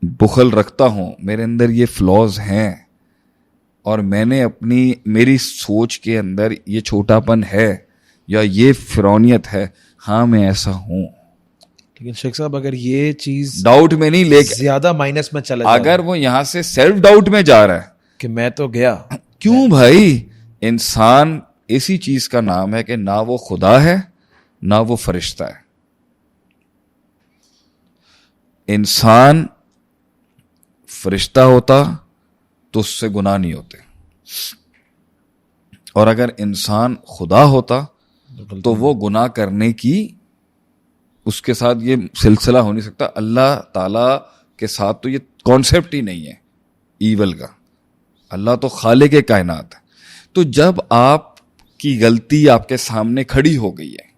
بخل رکھتا ہوں, میرے اندر یہ فلاز ہیں اور میں نے میری سوچ کے اندر یہ چھوٹا پن ہے یا یہ فرونیت ہے, ہاں میں ایسا ہوں. لیکن شیخ صاحب اگر یہ چیز ڈاؤٹ میں نہیں لے زیادہ مائنس میں چلا جائے, اگر وہ یہاں سے سیلف ڈاؤٹ میں جا رہا ہے کہ میں تو گیا, کیوں بھائی؟ انسان اسی چیز کا نام ہے کہ نہ وہ خدا ہے نہ وہ فرشتہ ہے. انسان فرشتہ ہوتا تو اس سے گناہ نہیں ہوتے, اور اگر انسان خدا ہوتا تو وہ گناہ کرنے کی اس کے ساتھ یہ سلسلہ ہو نہیں سکتا. اللہ تعالی کے ساتھ تو یہ کانسیپٹ ہی نہیں ہے ایول کا. اللہ تو خالق کائنات ہے. تو جب آپ کی غلطی آپ کے سامنے کھڑی ہو گئی ہے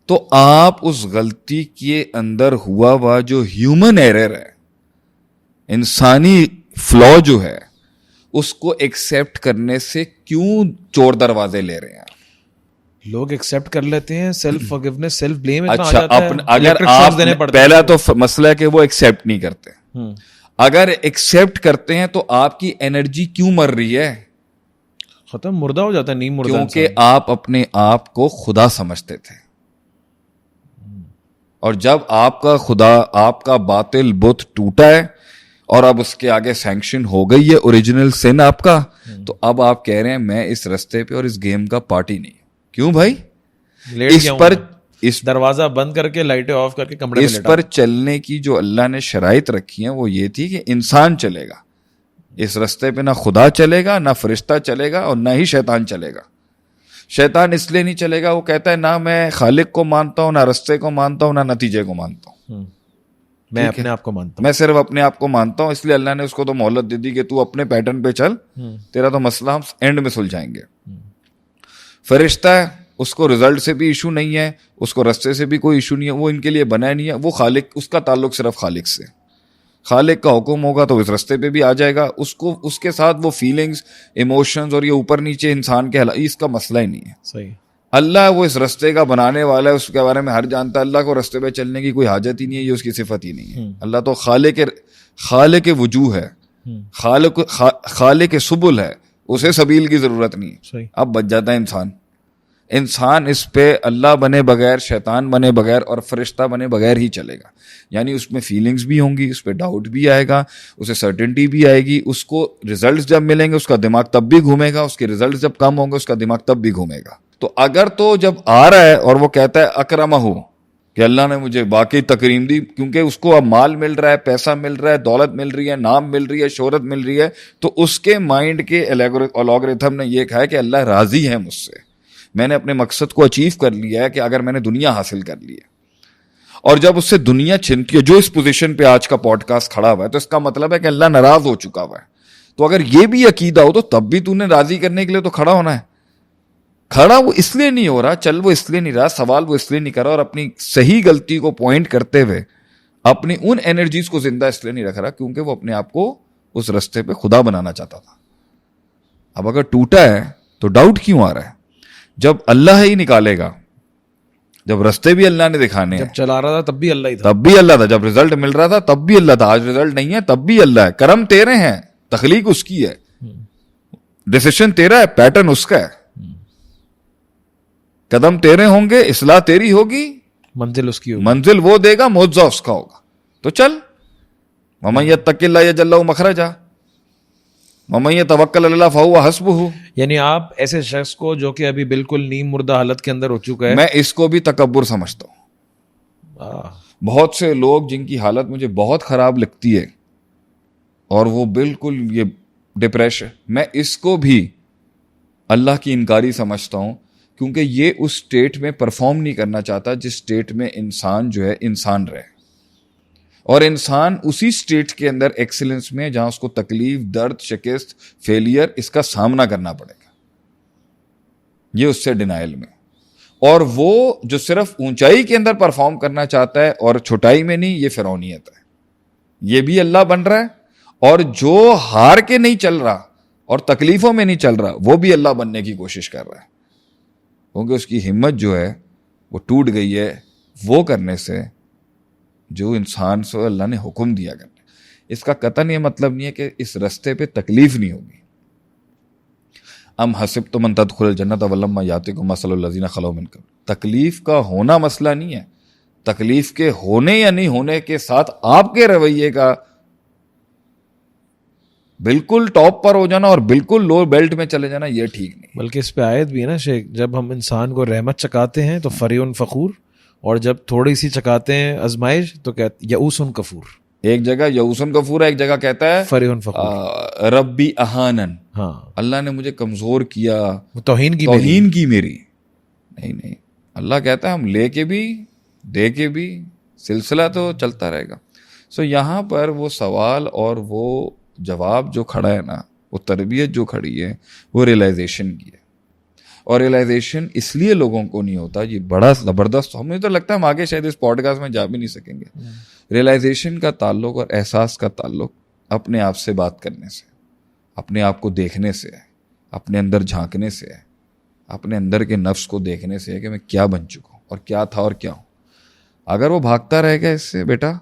تو آپ اس غلطی کے اندر ہوا جو ہیومن ایرر ہے, انسانی فلا جو ہے, اس کو ایکسیپٹ کرنے سے کیوں چور دروازے لے رہے ہیں؟ لوگ ایکسیپٹ کر لیتے ہیں, سیلف فارگیونیس, سیلف بلیم. اچھا, اگر آپ پہلا تو مسئلہ ہے کہ وہ ایکسیپٹ نہیں کرتے. اگر ایکسیپٹ کرتے ہیں تو آپ کی انرجی کیوں مر رہی ہے؟ ختم, مردہ ہو جاتا ہے, نہیں مردہ, کیونکہ آپ اپنے آپ کو خدا سمجھتے تھے, اور جب آپ کا خدا, آپ کا باطل بت ٹوٹا ہے اور اب اس کے آگے سینکشن ہو گئی ہے اوریجنل سن آپ کا, تو اب آپ کہہ رہے ہیں میں اس رستے پہ اور اس گیم کا پارٹی نہیں. کیوں بھائی؟ اس دروازہ بند کر کے لائٹیں آف کر کے کمرے میں اس پر چلنے کی جو اللہ نے شرائط رکھی ہیں وہ یہ تھی کہ انسان چلے گا اس رستے پہ, نہ خدا چلے گا, نہ فرشتہ چلے گا, اور نہ ہی شیطان چلے گا. شیطان اس لیے نہیں چلے گا, وہ کہتا ہے نہ میں خالق کو مانتا ہوں, نہ رستے کو مانتا ہوں, نہ نتیجے کو مانتا ہوں, میں اپنے آپ کو مانتا ہوں, میں صرف اپنے آپ کو مانتا ہوں. اس لیے اللہ نے اس کو تو مہلت دے دی کہ تو اپنے پیٹرن پہ چل, تیرا تو مسئلہ ہم اینڈ میں سلجھائیں گے. فرشتہ ہے, اس کو رزلٹ سے بھی ایشو نہیں ہے, اس کو رستے سے بھی کوئی ایشو نہیں ہے, وہ ان کے لیے بنا نہیں ہے. وہ خالق, اس کا تعلق صرف خالق سے. خالق کا حکم ہوگا تو اس رستے پہ بھی آ جائے گا. اس کو اس کے ساتھ وہ فیلنگز, ایموشنز اور یہ اوپر نیچے انسان کے اس کا مسئلہ ہی نہیں ہے. صحیح. اللہ وہ اس رستے کا بنانے والا ہے, اس کے بارے میں ہر جانتا ہے. اللہ کو رستے پہ چلنے کی کوئی حاجت ہی نہیں ہے, یہ اس کی صفت ہی نہیں ہے. اللہ تو خالق وجوہ ہے, خالق سبل ہے, اسے سبیل کی ضرورت نہیں ہے. اب بچ جاتا ہے انسان اس پہ اللہ بنے بغیر, شیطان بنے بغیر اور فرشتہ بنے بغیر ہی چلے گا. یعنی اس میں فیلنگز بھی ہوں گی, اس پہ ڈاؤٹ بھی آئے گا, اسے سرٹنٹی بھی آئے گی, اس کو ریزلٹس جب ملیں گے اس کا دماغ تب بھی گھومے گا, اس کے ریزلٹس جب کم ہوں گے اس کا دماغ تب بھی گھومے گا. تو اگر تو جب آ رہا ہے اور وہ کہتا ہے اکرمہ ہو کہ اللہ نے مجھے باقی تکریم دی, کیونکہ اس کو اب مال مل رہا ہے, پیسہ مل رہا ہے, دولت مل رہی ہے, نام مل رہی ہے, شہرت مل رہی ہے, تو اس کے مائنڈ کے الگورتھم نے یہ کہا کہ اللہ راضی ہے مجھ سے, میں نے اپنے مقصد کو اچیو کر لیا ہے کہ اگر میں نے دنیا حاصل کر لی ہے. اور جب اس سے دنیا چھنتی ہے, جو اس پوزیشن پہ آج کا پوڈ کاسٹ کھڑا ہوا ہے, تو اس کا مطلب ہے کہ اللہ ناراض ہو چکا ہوا ہے. تو اگر یہ بھی عقیدہ ہو تو تب بھی تو نے راضی کرنے کے لیے تو کھڑا ہونا ہے. کھڑا وہ اس لیے نہیں ہو رہا, چل وہ اس لیے نہیں رہا, سوال وہ اس لیے نہیں کر رہا, اور اپنی صحیح غلطی کو پوائنٹ کرتے ہوئے اپنی ان انرجیز کو زندہ اس لیے نہیں رکھ رہا کیونکہ وہ اپنے آپ کو اس رستے پہ خدا بنانا چاہتا تھا. اب اگر ٹوٹا ہے تو ڈاؤٹ کیوں آ رہا ہے؟ جب اللہ ہی نکالے گا, جب رستے بھی اللہ نے دکھانے ہیں, جب چلا رہا تھا تب بھی اللہ ہی تھا, تب بھی اللہ تھا, جب رزلٹ مل رہا تھا تب بھی اللہ تھا, آج رزلٹ نہیں ہے تب بھی اللہ ہے. کرم تیرے ہیں, تخلیق اس کی ہے, ڈیسیشن تیرا ہے, پیٹرن اس کا ہے, قدم تیرے ہوں گے, اصلاح تیری ہوگی, منزل اس کی ہوگی, منزل وہ دے گا, معجزہ اس کا ہوگا. تو چل, ومن یتق اللہ یجعل لہ مخرجا ومن یتوکل علی اللہ فہو حسبہ. یعنی آپ ایسے شخص کو جو کہ ابھی بالکل نیم مردہ حالت کے اندر ہو چکا ہے, میں اس کو بھی تکبر سمجھتا ہوں. بہت سے لوگ جن کی حالت مجھے بہت خراب لگتی ہے اور وہ بالکل یہ ڈپریشن, میں اس کو بھی اللہ کی انکاری سمجھتا ہوں, کیونکہ یہ اس سٹیٹ میں پرفارم نہیں کرنا چاہتا جس سٹیٹ میں انسان جو ہے انسان رہے, اور انسان اسی سٹیٹ کے اندر ایکسلنس میں جہاں اس کو تکلیف, درد, شکست, فیلئر, اس کا سامنا کرنا پڑے گا. یہ اس سے ڈینائل میں. اور وہ جو صرف اونچائی کے اندر پرفارم کرنا چاہتا ہے اور چھوٹائی میں نہیں, یہ فرعونیت ہے. یہ بھی اللہ بن رہا ہے, اور جو ہار کے نہیں چل رہا اور تکلیفوں میں نہیں چل رہا وہ بھی اللہ بننے کی کوشش کر رہا ہے, کیونکہ اس کی ہمت جو ہے وہ ٹوٹ گئی ہے وہ کرنے سے جو انسان سے اللہ نے حکم دیا کرنے. اس کا قطعاً یہ مطلب نہیں ہے کہ اس رستے پہ تکلیف نہیں ہوگی. ام حسبتم ان تدخلوا الجنۃ ولما یاتکم مثل الذین خلوا من قبل. تکلیف کا ہونا مسئلہ نہیں ہے, تکلیف کے ہونے یا نہیں ہونے کے ساتھ آپ کے رویے کا بالکل ٹاپ پر ہو جانا اور بالکل لو بیلٹ میں چلے جانا یہ ٹھیک نہیں. بلکہ اس پہ آیت بھی ہے نا شیخ, جب ہم انسان کو رحمت چکاتے ہیں تو فریح فخور, اور جب تھوڑی سی چکاتے ہیں آزمائش تو کہتے یئوس کفور. ایک جگہ یئوسن کفور ہے, ایک جگہ کہتا ہے فریح فخور. ربی اہانن, ہاں اللہ نے مجھے کمزور کیا, توہین کی میری. نہیں, اللہ کہتا ہے ہم لے کے بھی دے کے بھی, سلسلہ تو چلتا رہے گا. سو یہاں پر وہ سوال اور وہ جواب جو کھڑا ہے نا, وہ تربیت جو کھڑی ہے وہ ریئلائزیشن کی ہے. اور ریئلائزیشن اس لیے لوگوں کو نہیں ہوتا, یہ بڑا زبردست, ہمیں تو لگتا ہے ہم آگے شاید اس پوڈ کاسٹ میں جا بھی نہیں سکیں گے. ریئلائزیشن کا تعلق اور احساس کا تعلق اپنے آپ سے بات کرنے سے, اپنے آپ کو دیکھنے سے ہے, اپنے اندر جھانکنے سے ہے, اپنے اندر کے نفس کو دیکھنے سے ہے کہ میں کیا بن چکا ہوں اور کیا تھا اور کیا ہوں. اگر وہ بھاگتا رہے گا اس سے, بیٹا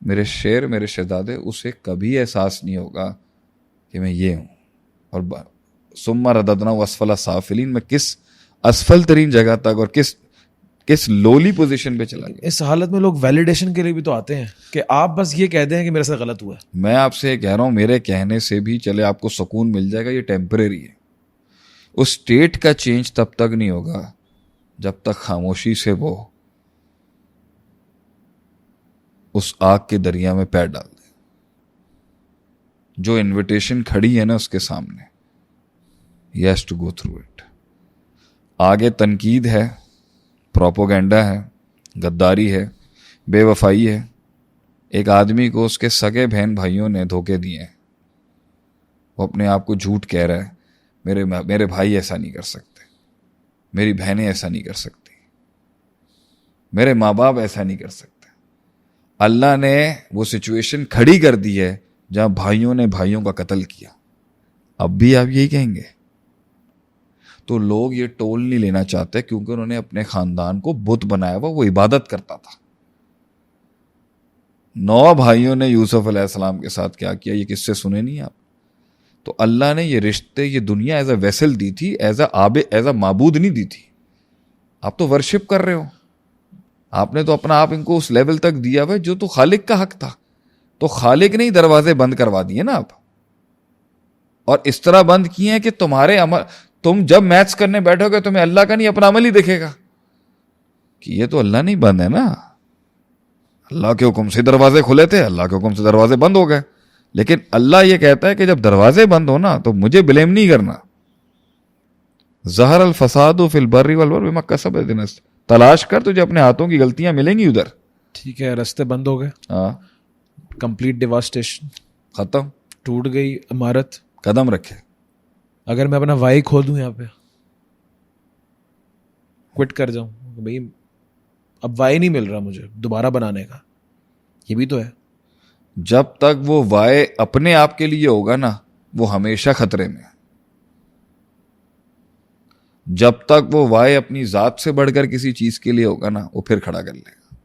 میرے شیر میرے شہزادے, اسے کبھی احساس نہیں ہوگا کہ میں یہ ہوں. اور ثم رددناہ اسفل سافلین, میں کس اسفل ترین جگہ تک اور کس لولی پوزیشن پہ چلا گیا. اس حالت میں لوگ ویلیڈیشن کے لیے بھی تو آتے ہیں کہ آپ بس یہ کہہ دیں کہ میرے سے غلط ہوا ہے. میں آپ سے کہہ رہا ہوں, میرے کہنے سے بھی چلے آپ کو سکون مل جائے گا, یہ ٹیمپریری ہے. اس اسٹیٹ کا چینج تب تک نہیں ہوگا جب تک خاموشی سے وہ اس آگ کے دریا میں پیر ڈال دے. جو انویٹیشن کھڑی ہے نا اس کے سامنے, he has to go through it. آگے تنقید ہے, پروپوگنڈا ہے, غداری ہے, بے وفائی ہے. ایک آدمی کو اس کے سگے بہن بھائیوں نے دھوکے دیے ہیں, وہ اپنے آپ کو جھوٹ کہہ رہا ہے, میرے بھائی ایسا نہیں کر سکتے, میری بہنیں ایسا نہیں کر سکتی, میرے ماں باپ ایسا نہیں کر سکتے. اللہ نے وہ سچویشن کھڑی کر دی ہے جہاں بھائیوں نے بھائیوں کا قتل کیا. اب بھی آپ یہی کہیں گے؟ تو لوگ یہ ٹول نہیں لینا چاہتے کیونکہ انہوں نے اپنے خاندان کو بت بنایا ہوا, وہ عبادت کرتا تھا. 9 بھائیوں نے یوسف علیہ السلام کے ساتھ کیا کیا, یہ قصے سنے نہیں آپ؟ تو اللہ نے یہ رشتے, یہ دنیا ایز اے ویسل دی تھی, ایز اے معبود نہیں دی تھی. آپ تو ورشپ کر رہے ہو, آپ نے تو اپنا آپ ان کو اس لیول تک دیا ہوا جو تو خالق کا حق تھا. تو خالق نے ہی دروازے بند کروا دیے نا آپ, اور اس طرح بند کیے ہیں کہ تمہارے عمل, تم جب میتھس کرنے بیٹھو گے تمہیں اللہ کا نہیں اپنا عمل ہی دیکھے گا کہ یہ تو اللہ نہیں بند ہے نا. اللہ کے حکم سے دروازے کھلے تھے, اللہ کے حکم سے دروازے بند ہو گئے. لیکن اللہ یہ کہتا ہے کہ جب دروازے بند ہونا تو مجھے بلیم نہیں کرنا. ظہر الفساد فی البر والبحر بما کسبت الناس, تلاش کر تجھے اپنے ہاتھوں کی غلطیاں ملیں گی ادھر. ٹھیک ہے, رستے بند ہو گئے, ہاں, کمپلیٹ ڈیواسٹیشن, ختم, ٹوٹ گئی عمارت. قدم رکھے. اگر میں اپنا وائی کھو دوں یہاں پہ, کوئٹ کر جاؤں, بھائی اب وائی نہیں مل رہا مجھے دوبارہ بنانے کا, یہ بھی تو ہے. جب تک وہ وائے اپنے آپ کے لیے ہوگا نا وہ ہمیشہ خطرے میں. جب تک وہ وائے اپنی ذات سے بڑھ کر کسی چیز کے لیے ہوگا نا وہ پھر کھڑا کر لے گا.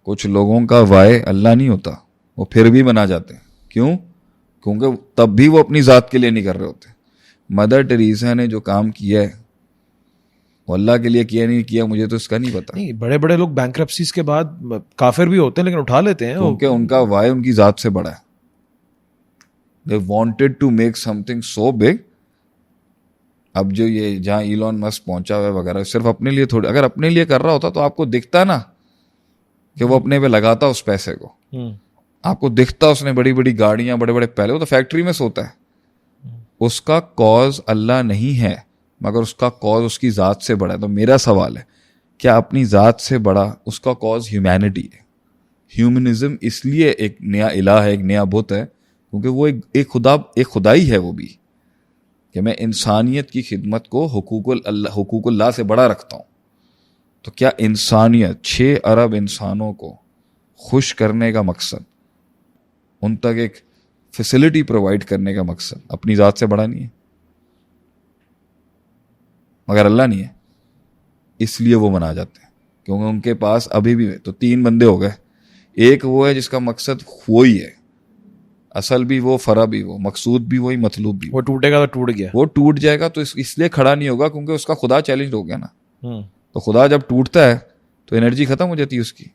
کچھ لوگوں کا وائے اللہ نہیں ہوتا, وہ پھر بھی بنا جاتے ہیں. کیوں؟ کیونکہ تب بھی وہ اپنی ذات کے لیے نہیں کر رہے ہوتے. مدر ٹریسا نے جو کام کیا ہے وہ اللہ کے لیے کیا نہیں کیا مجھے تو اس کا نہیں پتا. نہیں, بڑے بڑے لوگ بینکرپسیز کے بعد کافر بھی ہوتے ہیں لیکن اٹھا لیتے ہیں, کیونکہ ان کا وائے ان کی ذات سے بڑا ہے. They wanted to make something so big. اب جو یہ جہاں ایلون مسک پہنچا ہوا ہے وغیرہ, صرف اپنے لیے تھوڑی, اگر اپنے لیے کر رہا ہوتا تو آپ کو دکھتا نا کہ وہ اپنے پہ لگاتا اس پیسے کو, آپ کو دکھتا اس نے بڑی بڑی گاڑیاں, بڑے بڑے, پہلے وہ تو فیکٹری میں سوتا ہے. اس کا کاز اللہ نہیں ہے مگر اس کا کاز اس کی ذات سے بڑا ہے. تو میرا سوال ہے, کیا اپنی ذات سے بڑا اس کا کاز ہیومینٹی ہے؟ ہیومنزم اس لیے ایک نیا الہ ہے, ایک نیا بت ہے کیونکہ وہ ایک خدا, ایک خدائی ہے, وہ بھی کہ میں انسانیت کی خدمت کو حقوق اللہ سے بڑا رکھتا ہوں، تو کیا انسانیت 6 ارب انسانوں کو خوش کرنے کا مقصد، ان تک ایک فیسلٹی پرووائڈ کرنے کا مقصد اپنی ذات سے بڑا نہیں ہے؟ مگر اللہ نہیں ہے، اس لیے وہ منا جاتے ہیں، کیونکہ ان کے پاس ابھی بھی تو 3 بندے ہو گئے. ایک وہ ہے جس کا مقصد وہی ہے، اصل بھی وہ، فرع بھی وہ، مقصود بھی وہی، مطلوب بھی. وہ ٹوٹے گا تو ٹوٹ گیا، وہ ٹوٹ جائے گا تو اس لیے کھڑا نہیں ہوگا کیونکہ اس کا خدا چیلنج ہو گیا نا. تو خدا جب ٹوٹتا ہے تو انرجی ختم ہو جاتی ہے اس کی.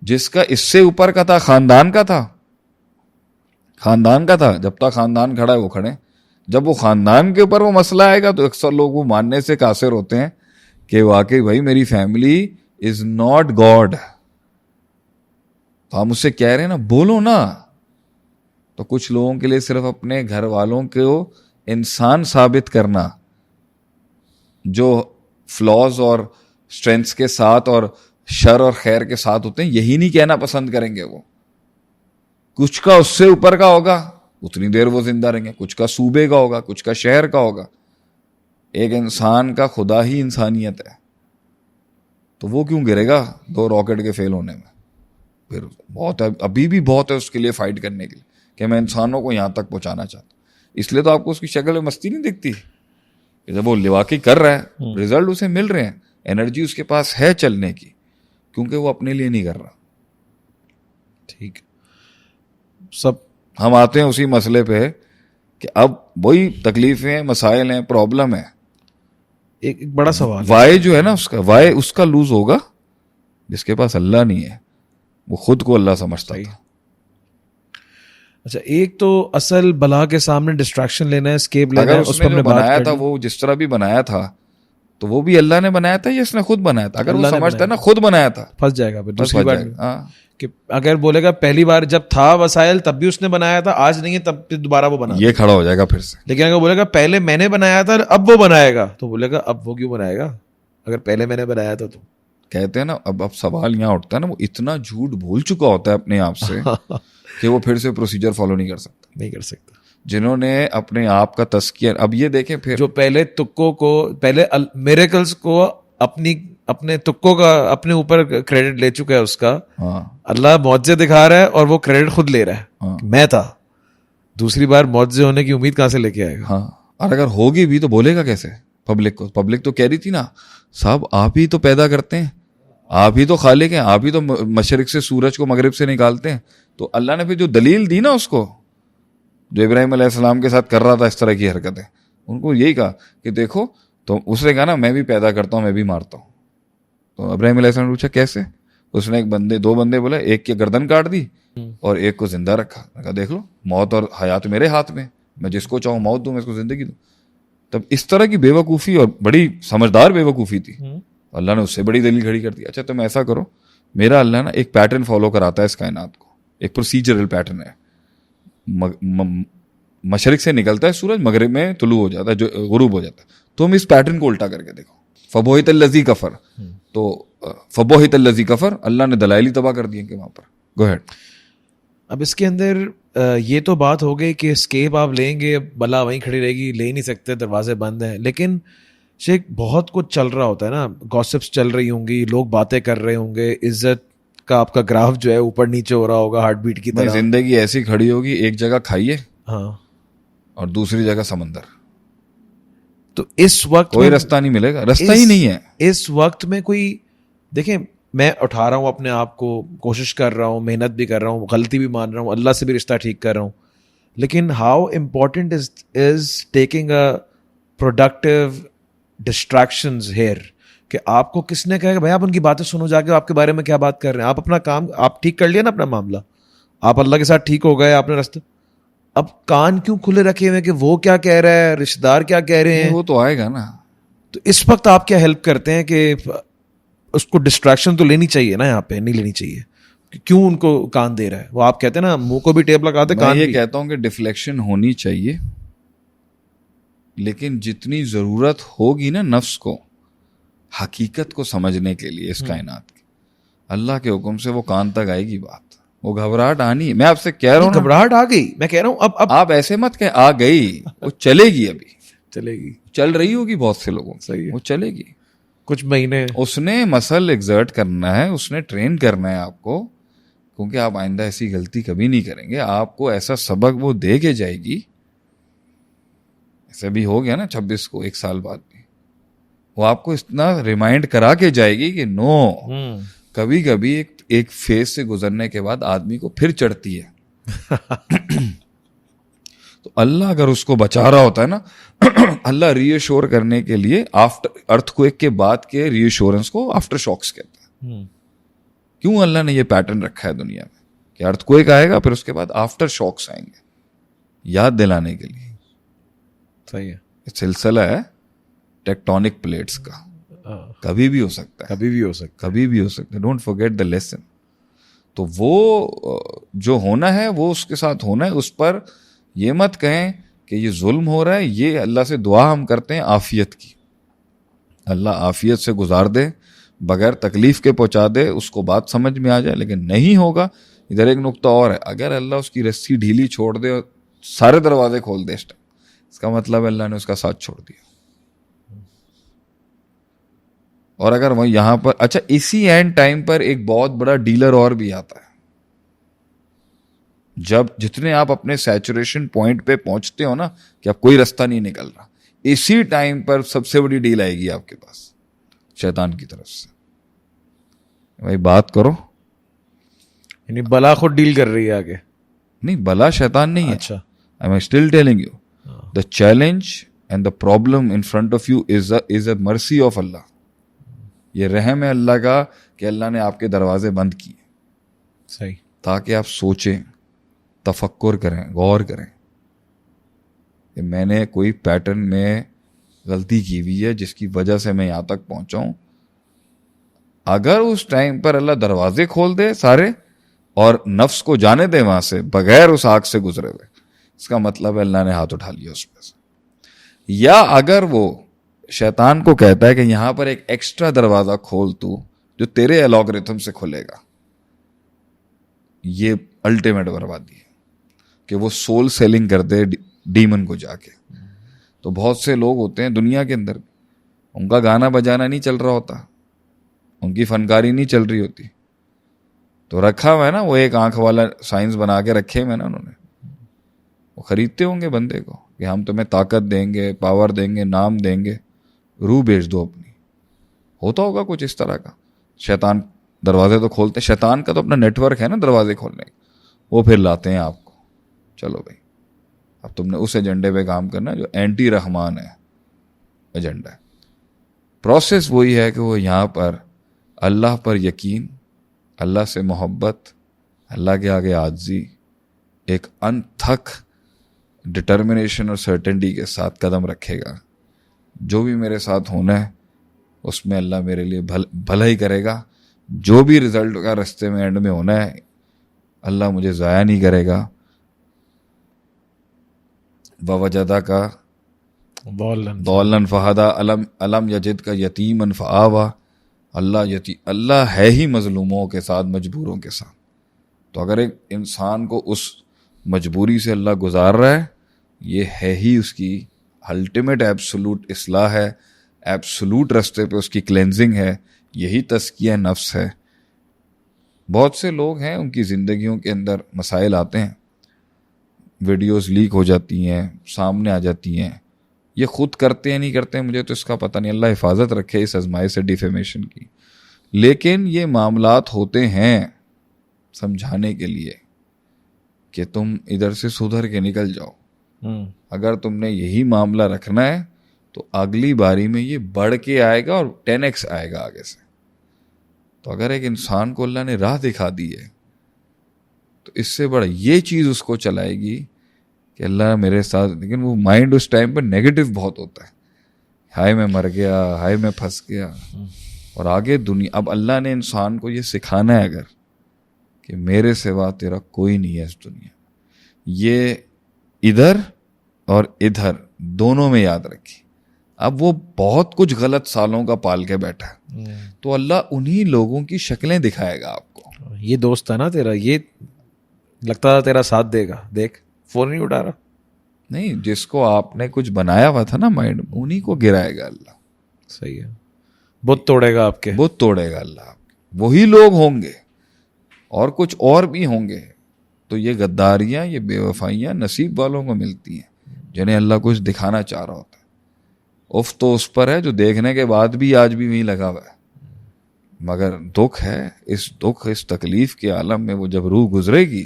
جس کا اس سے اوپر کا تھا، خاندان کا تھا، جب تک خاندان کھڑا ہے وہ کھڑے. جب وہ خاندان کے اوپر وہ مسئلہ آئے گا تو اکثر لوگ وہ ماننے سے قاصر ہوتے ہیں کہ واقعی بھائی میری فیملی از ناٹ گاڈ. تو ہم اس سے کہہ رہے ہیں نا بولو نا. تو کچھ لوگوں کے لیے صرف اپنے گھر والوں کو انسان ثابت کرنا جو فلاز اور اسٹرینتھس کے ساتھ اور شر اور خیر کے ساتھ ہوتے ہیں، یہی نہیں کہنا پسند کریں گے. وہ کچھ کا اس سے اوپر کا ہوگا، اتنی دیر وہ زندہ رہیں گے. کچھ کا صوبے کا ہوگا، کچھ کا شہر کا ہوگا. ایک انسان کا خدا ہی انسانیت ہے، تو وہ کیوں گرے گا 2 راکٹ کے فیل ہونے میں؟ پھر بہت ہے، ابھی بھی بہت ہے اس کے لیے فائٹ کرنے کے لیے کہ میں انسانوں کو یہاں تک پہنچانا چاہتا ہوں. اس لیے تو آپ کو اس کی شکل میں مستی نہیں دکھتی. جب وہ واقعی کر رہا ہے، ریزلٹ اسے مل رہے ہیں، انرجی اس کے پاس ہے چلنے کی، کیونکہ وہ اپنے لیے نہیں کر رہا. ٹھیک. سب ہم آتے ہیں اسی مسئلے پہ کہ اب وہی تکلیفیں، مسائل ہیں، پرابلم ہے. ایک بڑا سوال، وائے جو ہے نا اس کا لوز ہوگا جس کے پاس اللہ نہیں ہے. وہ خود کو اللہ سمجھتا تھا. اچھا، ایک تو اصل بلا کے سامنے ڈسٹریکشن لینا ہے، اسکیپ لینا ہے. اس نے جو بنایا تھا وہ جس طرح بھی بنایا تھا تو وہ بھی اللہ نے بنایا تھا یا اس نے خود بنایا تھا؟ اگر وہ سمجھتا ہے نا خود بنایا تھا، پھنس جائے گا. دوسری بات کہ اگر بولے گا پہلی بار جب تھا وسائل تب بھی اس نے بنایا تھا، آج نہیں ہے تب پھر دوبارہ وہ بنا، یہ کھڑا ہو جائے گا پھر سے. لیکن اگر بولے گا پہلے میں نے بنایا تھا اب وہ بنائے گا، تو بولے گا اب وہ کیوں بنائے گا اگر پہلے میں نے بنایا تھا؟ تو کہتے ہیں نا اب سوال یہاں اٹھتا ہے نا، وہ اتنا جھوٹ بھول چکا ہوتا ہے اپنے آپ سے کہ وہ پھر سے پروسیجر فالو نہیں کر سکتا. جنہوں نے اپنے آپ کا تزکیہ، اب یہ دیکھیں پھر جو پہلے تکوں کو، پہلے میریکلز کو اپنے تکوں کا اپنے اوپر کریڈٹ لے چکا ہے اس کا. اللہ معجزے دکھا رہا ہے اور وہ کریڈٹ خود لے رہا ہے میں تھا. دوسری بار معجزے ہونے کی امید کہاں سے لے کے آئے گا؟ اور اگر ہوگی بھی تو بولے گا کیسے پبلک کو؟ پبلک تو کہہ رہی تھی نا صاحب آپ ہی تو پیدا کرتے ہیں، آپ ہی تو خالق ہیں، آپ ہی تو مشرق سے سورج کو مغرب سے نکالتے ہیں. تو اللہ نے پھر جو دلیل دی نا اس کو، جو ابراہیم علیہ السلام کے ساتھ کر رہا تھا اس طرح کی حرکتیں، ان کو یہی کہا کہ دیکھو، تو اس نے کہا نا میں بھی پیدا کرتا ہوں، میں بھی مارتا ہوں. تو ابراہیم علیہ السلام نے پوچھا کیسے؟ اس نے 2 بندے بولے، ایک کی گردن کاٹ دی اور ایک کو زندہ رکھا. کہا دیکھ لو، موت اور حیات میرے ہاتھ میں، میں جس کو چاہوں موت دوں، میں اس کو زندگی دوں. تب اس طرح کی بے وقوفی، اور بڑی سمجھدار بے وقوفی تھی، اللہ نے اس سے بڑی دلیل کھڑی کر دی. اچھا تم ایسا کرو، میرا اللہ نا ایک پیٹرن فالو کراتا ہے اس کائنات کو، ایک پروسیجرل پیٹرن ہے. مشرق سے نکلتا ہے سورج، مغرب میں طلوع ہو جاتا ہے، جو غروب ہو جاتا ہے. تم اس پیٹرن کو الٹا کر کے دیکھو. فبوہت الذی کفر، تو فبوہت الذی کفر، اللہ نے دلائل ہی تباہ کر دیے کہ وہاں پر. گو ہیڈ. اب اس کے اندر یہ تو بات ہو گئی کہ اسکیپ آپ لیں گے، بلا وہیں کھڑی رہے گی، لے نہیں سکتے، دروازے بند ہیں. لیکن شیخ بہت کچھ چل رہا ہوتا ہے نا، گاسپس چل رہی ہوں گی، لوگ باتیں کر رہے ہوں گے، عزت کا آپ کا گراف جو ہے اوپر نیچے ہو رہا ہوگا ہارٹ بیٹ کی طرح. زندگی ایسی کھڑی ہوگی، ایک جگہ کھائیے ہاں اور دوسری جگہ سمندر. تو اس وقت کوئی رستہ نہیں ملے گا، رستہ ہی نہیں ہے. اس وقت میں کوئی دیکھیں، میں اٹھا رہا ہوں اپنے آپ کو، کوشش کر رہا ہوں، محنت بھی کر رہا ہوں، غلطی بھی مان رہا ہوں، اللہ سے بھی رشتہ ٹھیک کر رہا ہوں. لیکن how important is taking a productive distractions here, کہ آپ کو کس نے کہا کہ بھائی آپ ان کی باتیں سنو، جا کے آپ کے بارے میں کیا بات کر رہے ہیں. آپ اپنا کام آپ ٹھیک کر لیا نا، اپنا معاملہ آپ اللہ کے ساتھ ٹھیک ہو گئے، آپ نے رستہ. اب کان کیوں کھلے رکھے ہوئے کہ وہ کیا کہہ رہا ہے، رشتہ دار کیا کہہ رہے ہیں؟ وہ تو آئے گا نا. تو اس وقت آپ کیا ہیلپ کرتے ہیں کہ اس کو ڈسٹریکشن تو لینی چاہیے نا، یہاں پہ نہیں لینی چاہیے. کیوں ان کو کان دے رہا ہے؟ وہ آپ کہتے ہیں نا منہ کو بھی ٹیپ لگاتے، میں یہ کہتا ہوں کہ ڈیفلیکشن ہونی چاہیے، لیکن جتنی ضرورت ہوگی نا نفس کو حقیقت کو سمجھنے کے لیے اس کائنات کی، اللہ کے حکم سے وہ کان تک آئے گی بات. وہ گھبراہٹ آنی. میں آپ سے کہہ رہا ہوں گھبراہٹ آ گئی, میں کہہ رہا ہوں اب آپ ایسے مت کہ آ گئی, وہ چلے گی, ابھی چلے گی, چل رہی ہوگی بہت سے لوگوں. صحیح, وہ چلے گی کچھ مہینے. اس نے مسل ایگزرٹ کرنا ہے, اس نے ٹرین کرنا ہے آپ کو, کیونکہ آپ آئندہ ایسی غلطی کبھی نہیں کریں گے. آپ کو ایسا سبق وہ دے کے جائے گی. ایسا بھی ہو گیا نا 26 کو, 1 سال بعد بھی وہ آپ کو اتنا ریمائنڈ کرا کے جائے گی کہ نو, کبھی کبھی ایک فیز سے گزرنے کے بعد آدمی کو پھر چڑھتی ہے. تو اللہ اگر اس کو بچا رہا ہوتا ہے نا, اللہ ری ایشور کرنے کے لیے آفٹر ارتھ کویک کے بعد کے ری ایشورنس کو آفٹر شاکس کہتا ہے. کیوں اللہ نے یہ پیٹرن رکھا ہے دنیا میں کہ ارتھ کویک آئے گا, پھر اس کے بعد آفٹر شاکس آئیں گے, یاد دلانے کے لیے. صحیح ہے, سلسلہ ہے ٹیکٹونک پلیٹس کا, کبھی بھی ہو سکتا ہے, کبھی بھی ہو سکتا ہے, کبھی بھی ہو سکتا ہے. Don't forget the lesson. تو وہ جو ہونا ہے وہ اس کے ساتھ ہونا ہے. اس پر یہ مت کہیں کہ یہ ظلم ہو رہا ہے. یہ اللہ سے دعا ہم کرتے ہیں عافیت کی, اللہ عافیت سے گزار دے, بغیر تکلیف کے پہنچا دے, اس کو بات سمجھ میں آ جائے. لیکن نہیں ہوگا. ادھر ایک نقطہ اور ہے, اگر اللہ اس کی رسی ڈھیلی چھوڑ دے اور سارے دروازے کھول دے اس کا مطلب اللہ نے اس کا ساتھ چھوڑ دیا. اور اگر وہ یہاں پر, اچھا اسی اینڈ ٹائم پر ایک بہت بڑا ڈیلر اور بھی آتا ہے. جب جتنے آپ اپنے سیچوریشن پوائنٹ پہ پہنچتے ہو نا کہ اب کوئی رستہ نہیں نکل رہا, اسی ٹائم پر سب سے بڑی ڈیل آئے گی آپ کے پاس شیطان کی طرف سے. بھائی بات کرو, یعنی بلا خود ڈیل کر رہی ہے آگے. نہیں, بلا شیطان نہیں ہے. اچھا, I am still telling you the challenge and the problem in front of you is a mercy of Allah. یہ رحم ہے اللہ کا کہ اللہ نے آپ کے دروازے بند کیے, صحیح, تاکہ آپ سوچیں, تفکر کریں, غور کریں کہ میں نے کوئی پیٹرن میں غلطی کی ہوئی ہے جس کی وجہ سے میں یہاں تک پہنچا ہوں. اگر اس ٹائم پر اللہ دروازے کھول دے سارے اور نفس کو جانے دے وہاں سے بغیر اس آگ سے گزرے ہوئے, اس کا مطلب ہے اللہ نے ہاتھ اٹھا لیا اس پہ سے. یا اگر وہ شیطان کو کہتا ہے کہ یہاں پر ایک ایکسٹرا دروازہ کھول تو جو تیرے الگورتھم سے کھلے گا, یہ الٹیمیٹ بربادی ہے کہ وہ سول سیلنگ کر دے ڈیمن کو جا کے. تو بہت سے لوگ ہوتے ہیں دنیا کے اندر, ان کا گانا بجانا نہیں چل رہا ہوتا, ان کی فنکاری نہیں چل رہی ہوتی, تو رکھا ہوا ہے نا وہ ایک آنکھ والا سائنس بنا کے رکھے ہوئے نا انہوں نے. وہ خریدتے ہوں گے بندے کو کہ ہم تمہیں طاقت دیں گے, پاور دیں گے, نام دیں گے, روح بیچ دو اپنی. ہوتا ہوگا کچھ اس طرح کا. شیطان دروازے تو کھولتے, شیطان کا تو اپنا نیٹ ورک ہے نا دروازے کھولنے کا, وہ پھر لاتے ہیں آپ کو, چلو بھائی اب تم نے اس ایجنڈے پہ کام کرنا ہے جو اینٹی رحمان ہے ایجنڈا. پروسیس وہی ہے کہ وہ یہاں پر اللہ پر یقین, اللہ سے محبت, اللہ کے آگے عاجزی, ایک انتھک ڈٹرمنیشن اور سرٹنٹی کے ساتھ قدم رکھے گا. جو بھی میرے ساتھ ہونا ہے اس میں اللہ میرے لیے بھلا ہی کرے گا. جو بھی رزلٹ کا رستے میں اینڈ میں ہونا ہے اللہ مجھے ضائع نہیں کرے گا. ووجدہ کا ضالن فہدا علم یجد کا یتیمن فآوا. اللہ ہے ہی مظلوموں کے ساتھ, مجبوروں کے ساتھ. تو اگر ایک انسان کو اس مجبوری سے اللہ گزار رہا ہے, یہ ہے ہی اس کی الٹیمیٹ ایبسولوٹ اصلاح ہے, ایبسولوٹ رستے پہ اس کی کلینزنگ ہے, یہی تزکیہ نفس ہے. بہت سے لوگ ہیں ان کی زندگیوں کے اندر مسائل آتے ہیں, ویڈیوز لیک ہو جاتی ہیں, سامنے آ جاتی ہیں, یہ خود کرتے ہیں نہیں کرتے ہیں مجھے تو اس کا پتہ نہیں, اللہ حفاظت رکھے اس ازمائش سے, ڈیفیمیشن کی. لیکن یہ معاملات ہوتے ہیں سمجھانے کے لیے کہ تم ادھر سے سدھر کے نکل جاؤ. اگر تم نے یہی معاملہ رکھنا ہے تو اگلی باری میں یہ بڑھ کے آئے گا اور 10x آئے گا آگے سے. تو اگر ایک انسان کو اللہ نے راہ دکھا دی ہے تو اس سے بڑا یہ چیز اس کو چلائے گی کہ اللہ میرے ساتھ. لیکن وہ مائنڈ اس ٹائم پہ نیگیٹو بہت ہوتا ہے, ہائے میں مر گیا, ہائے میں پھنس گیا. اور آگے دنیا, اب اللہ نے انسان کو یہ سکھانا ہے اگر کہ میرے سوا تیرا کوئی نہیں ہے اس دنیا, یہ ادھر اور ادھر دونوں میں یاد رکھی. اب وہ بہت کچھ غلط سالوں کا پال کے بیٹھا ہے, تو اللہ انہی لوگوں کی شکلیں دکھائے گا آپ کو. یہ دوست ہے نا تیرا, یہ لگتا تھا تیرا ساتھ دے گا, دیکھ فون نہیں اٹھا رہا. نہیں, جس کو آپ نے کچھ بنایا ہوا تھا نا مائنڈ میں, انہیں کو گرائے گا اللہ. صحیح ہے, بت توڑے گا آپ کے, بت توڑے گا اللہ. وہی لوگ ہوں گے اور کچھ اور بھی ہوں گے. تو یہ غداریاں, یہ بے وفائیاں نصیب والوں کو ملتی ہیں جنہیں اللہ کچھ دکھانا چاہ رہا ہوتا ہے. اف تو اس پر ہے جو دیکھنے کے بعد بھی آج بھی وہیں لگا ہوا ہے. مگر دکھ ہے, اس تکلیف کے عالم میں وہ جب روح گزرے گی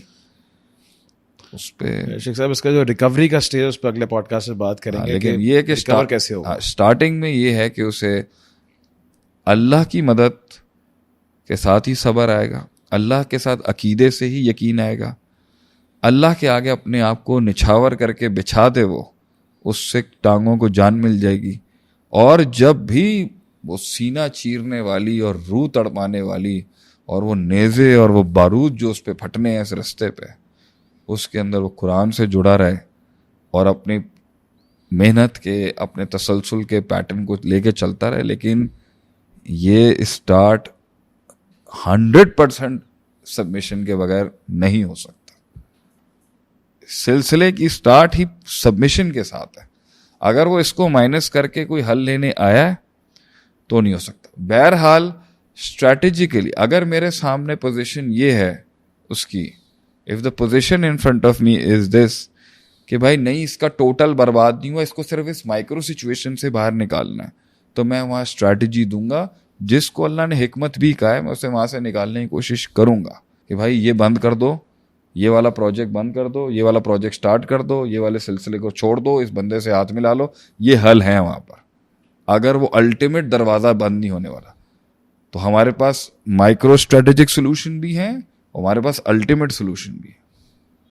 اس پہ. شیخ صاحب اس کا جو ریکوری کا سٹیج اس پہ اگلے پوڈ کاسٹ سے بات کریں گے. لیکن یہ کہ ریکور کیسے ہوگا. اسٹارٹنگ میں یہ ہے کہ اسے اللہ کی مدد کے ساتھ ہی صبر آئے گا, اللہ کے ساتھ عقیدے سے ہی یقین آئے گا. اللہ کے آگے اپنے آپ کو نچھاور کر کے بچھا دے, وہ اس سے ٹانگوں کو جان مل جائے گی. اور جب بھی وہ سینہ چیرنے والی اور روح تڑپانے والی اور وہ نیزے اور وہ بارود جو اس پہ پھٹنے ہیں اس رستے پہ, اس کے اندر وہ قرآن سے جڑا رہے اور اپنی محنت کے, اپنے تسلسل کے پیٹرن کو لے کے چلتا رہے. لیکن یہ اسٹارٹ 100% سبمیشن کے بغیر نہیں ہو سکتا. سلسلے کی سٹارٹ ہی سبمیشن کے ساتھ ہے. اگر وہ اس کو مائنس کر کے کوئی حل لینے آیا ہے تو نہیں ہو سکتا. بہرحال اسٹریٹجیکلی اگر میرے سامنے پوزیشن یہ ہے اس کی, if the position in front of me is this کہ بھائی نہیں اس کا ٹوٹل برباد نہیں ہوا, اس کو صرف اس مائکرو سچویشن سے باہر نکالنا ہے, تو میں وہاں اسٹریٹجی دوں گا. جس کو اللہ نے حکمت بھی کہا ہے میں اسے وہاں سے نکالنے کی کوشش کروں گا کہ بھائی یہ بند کر دو, یہ والا پروجیکٹ بند کر دو, یہ والا پروجیکٹ سٹارٹ کر دو, یہ والے سلسلے کو چھوڑ دو, اس بندے سے ہاتھ ملا لو. یہ حل ہے وہاں پر. اگر وہ الٹیمیٹ دروازہ بند نہیں ہونے والا تو ہمارے پاس مائکرو اسٹریٹجک سولوشن بھی ہیں, ہمارے پاس الٹیمیٹ سولوشن بھی ہے.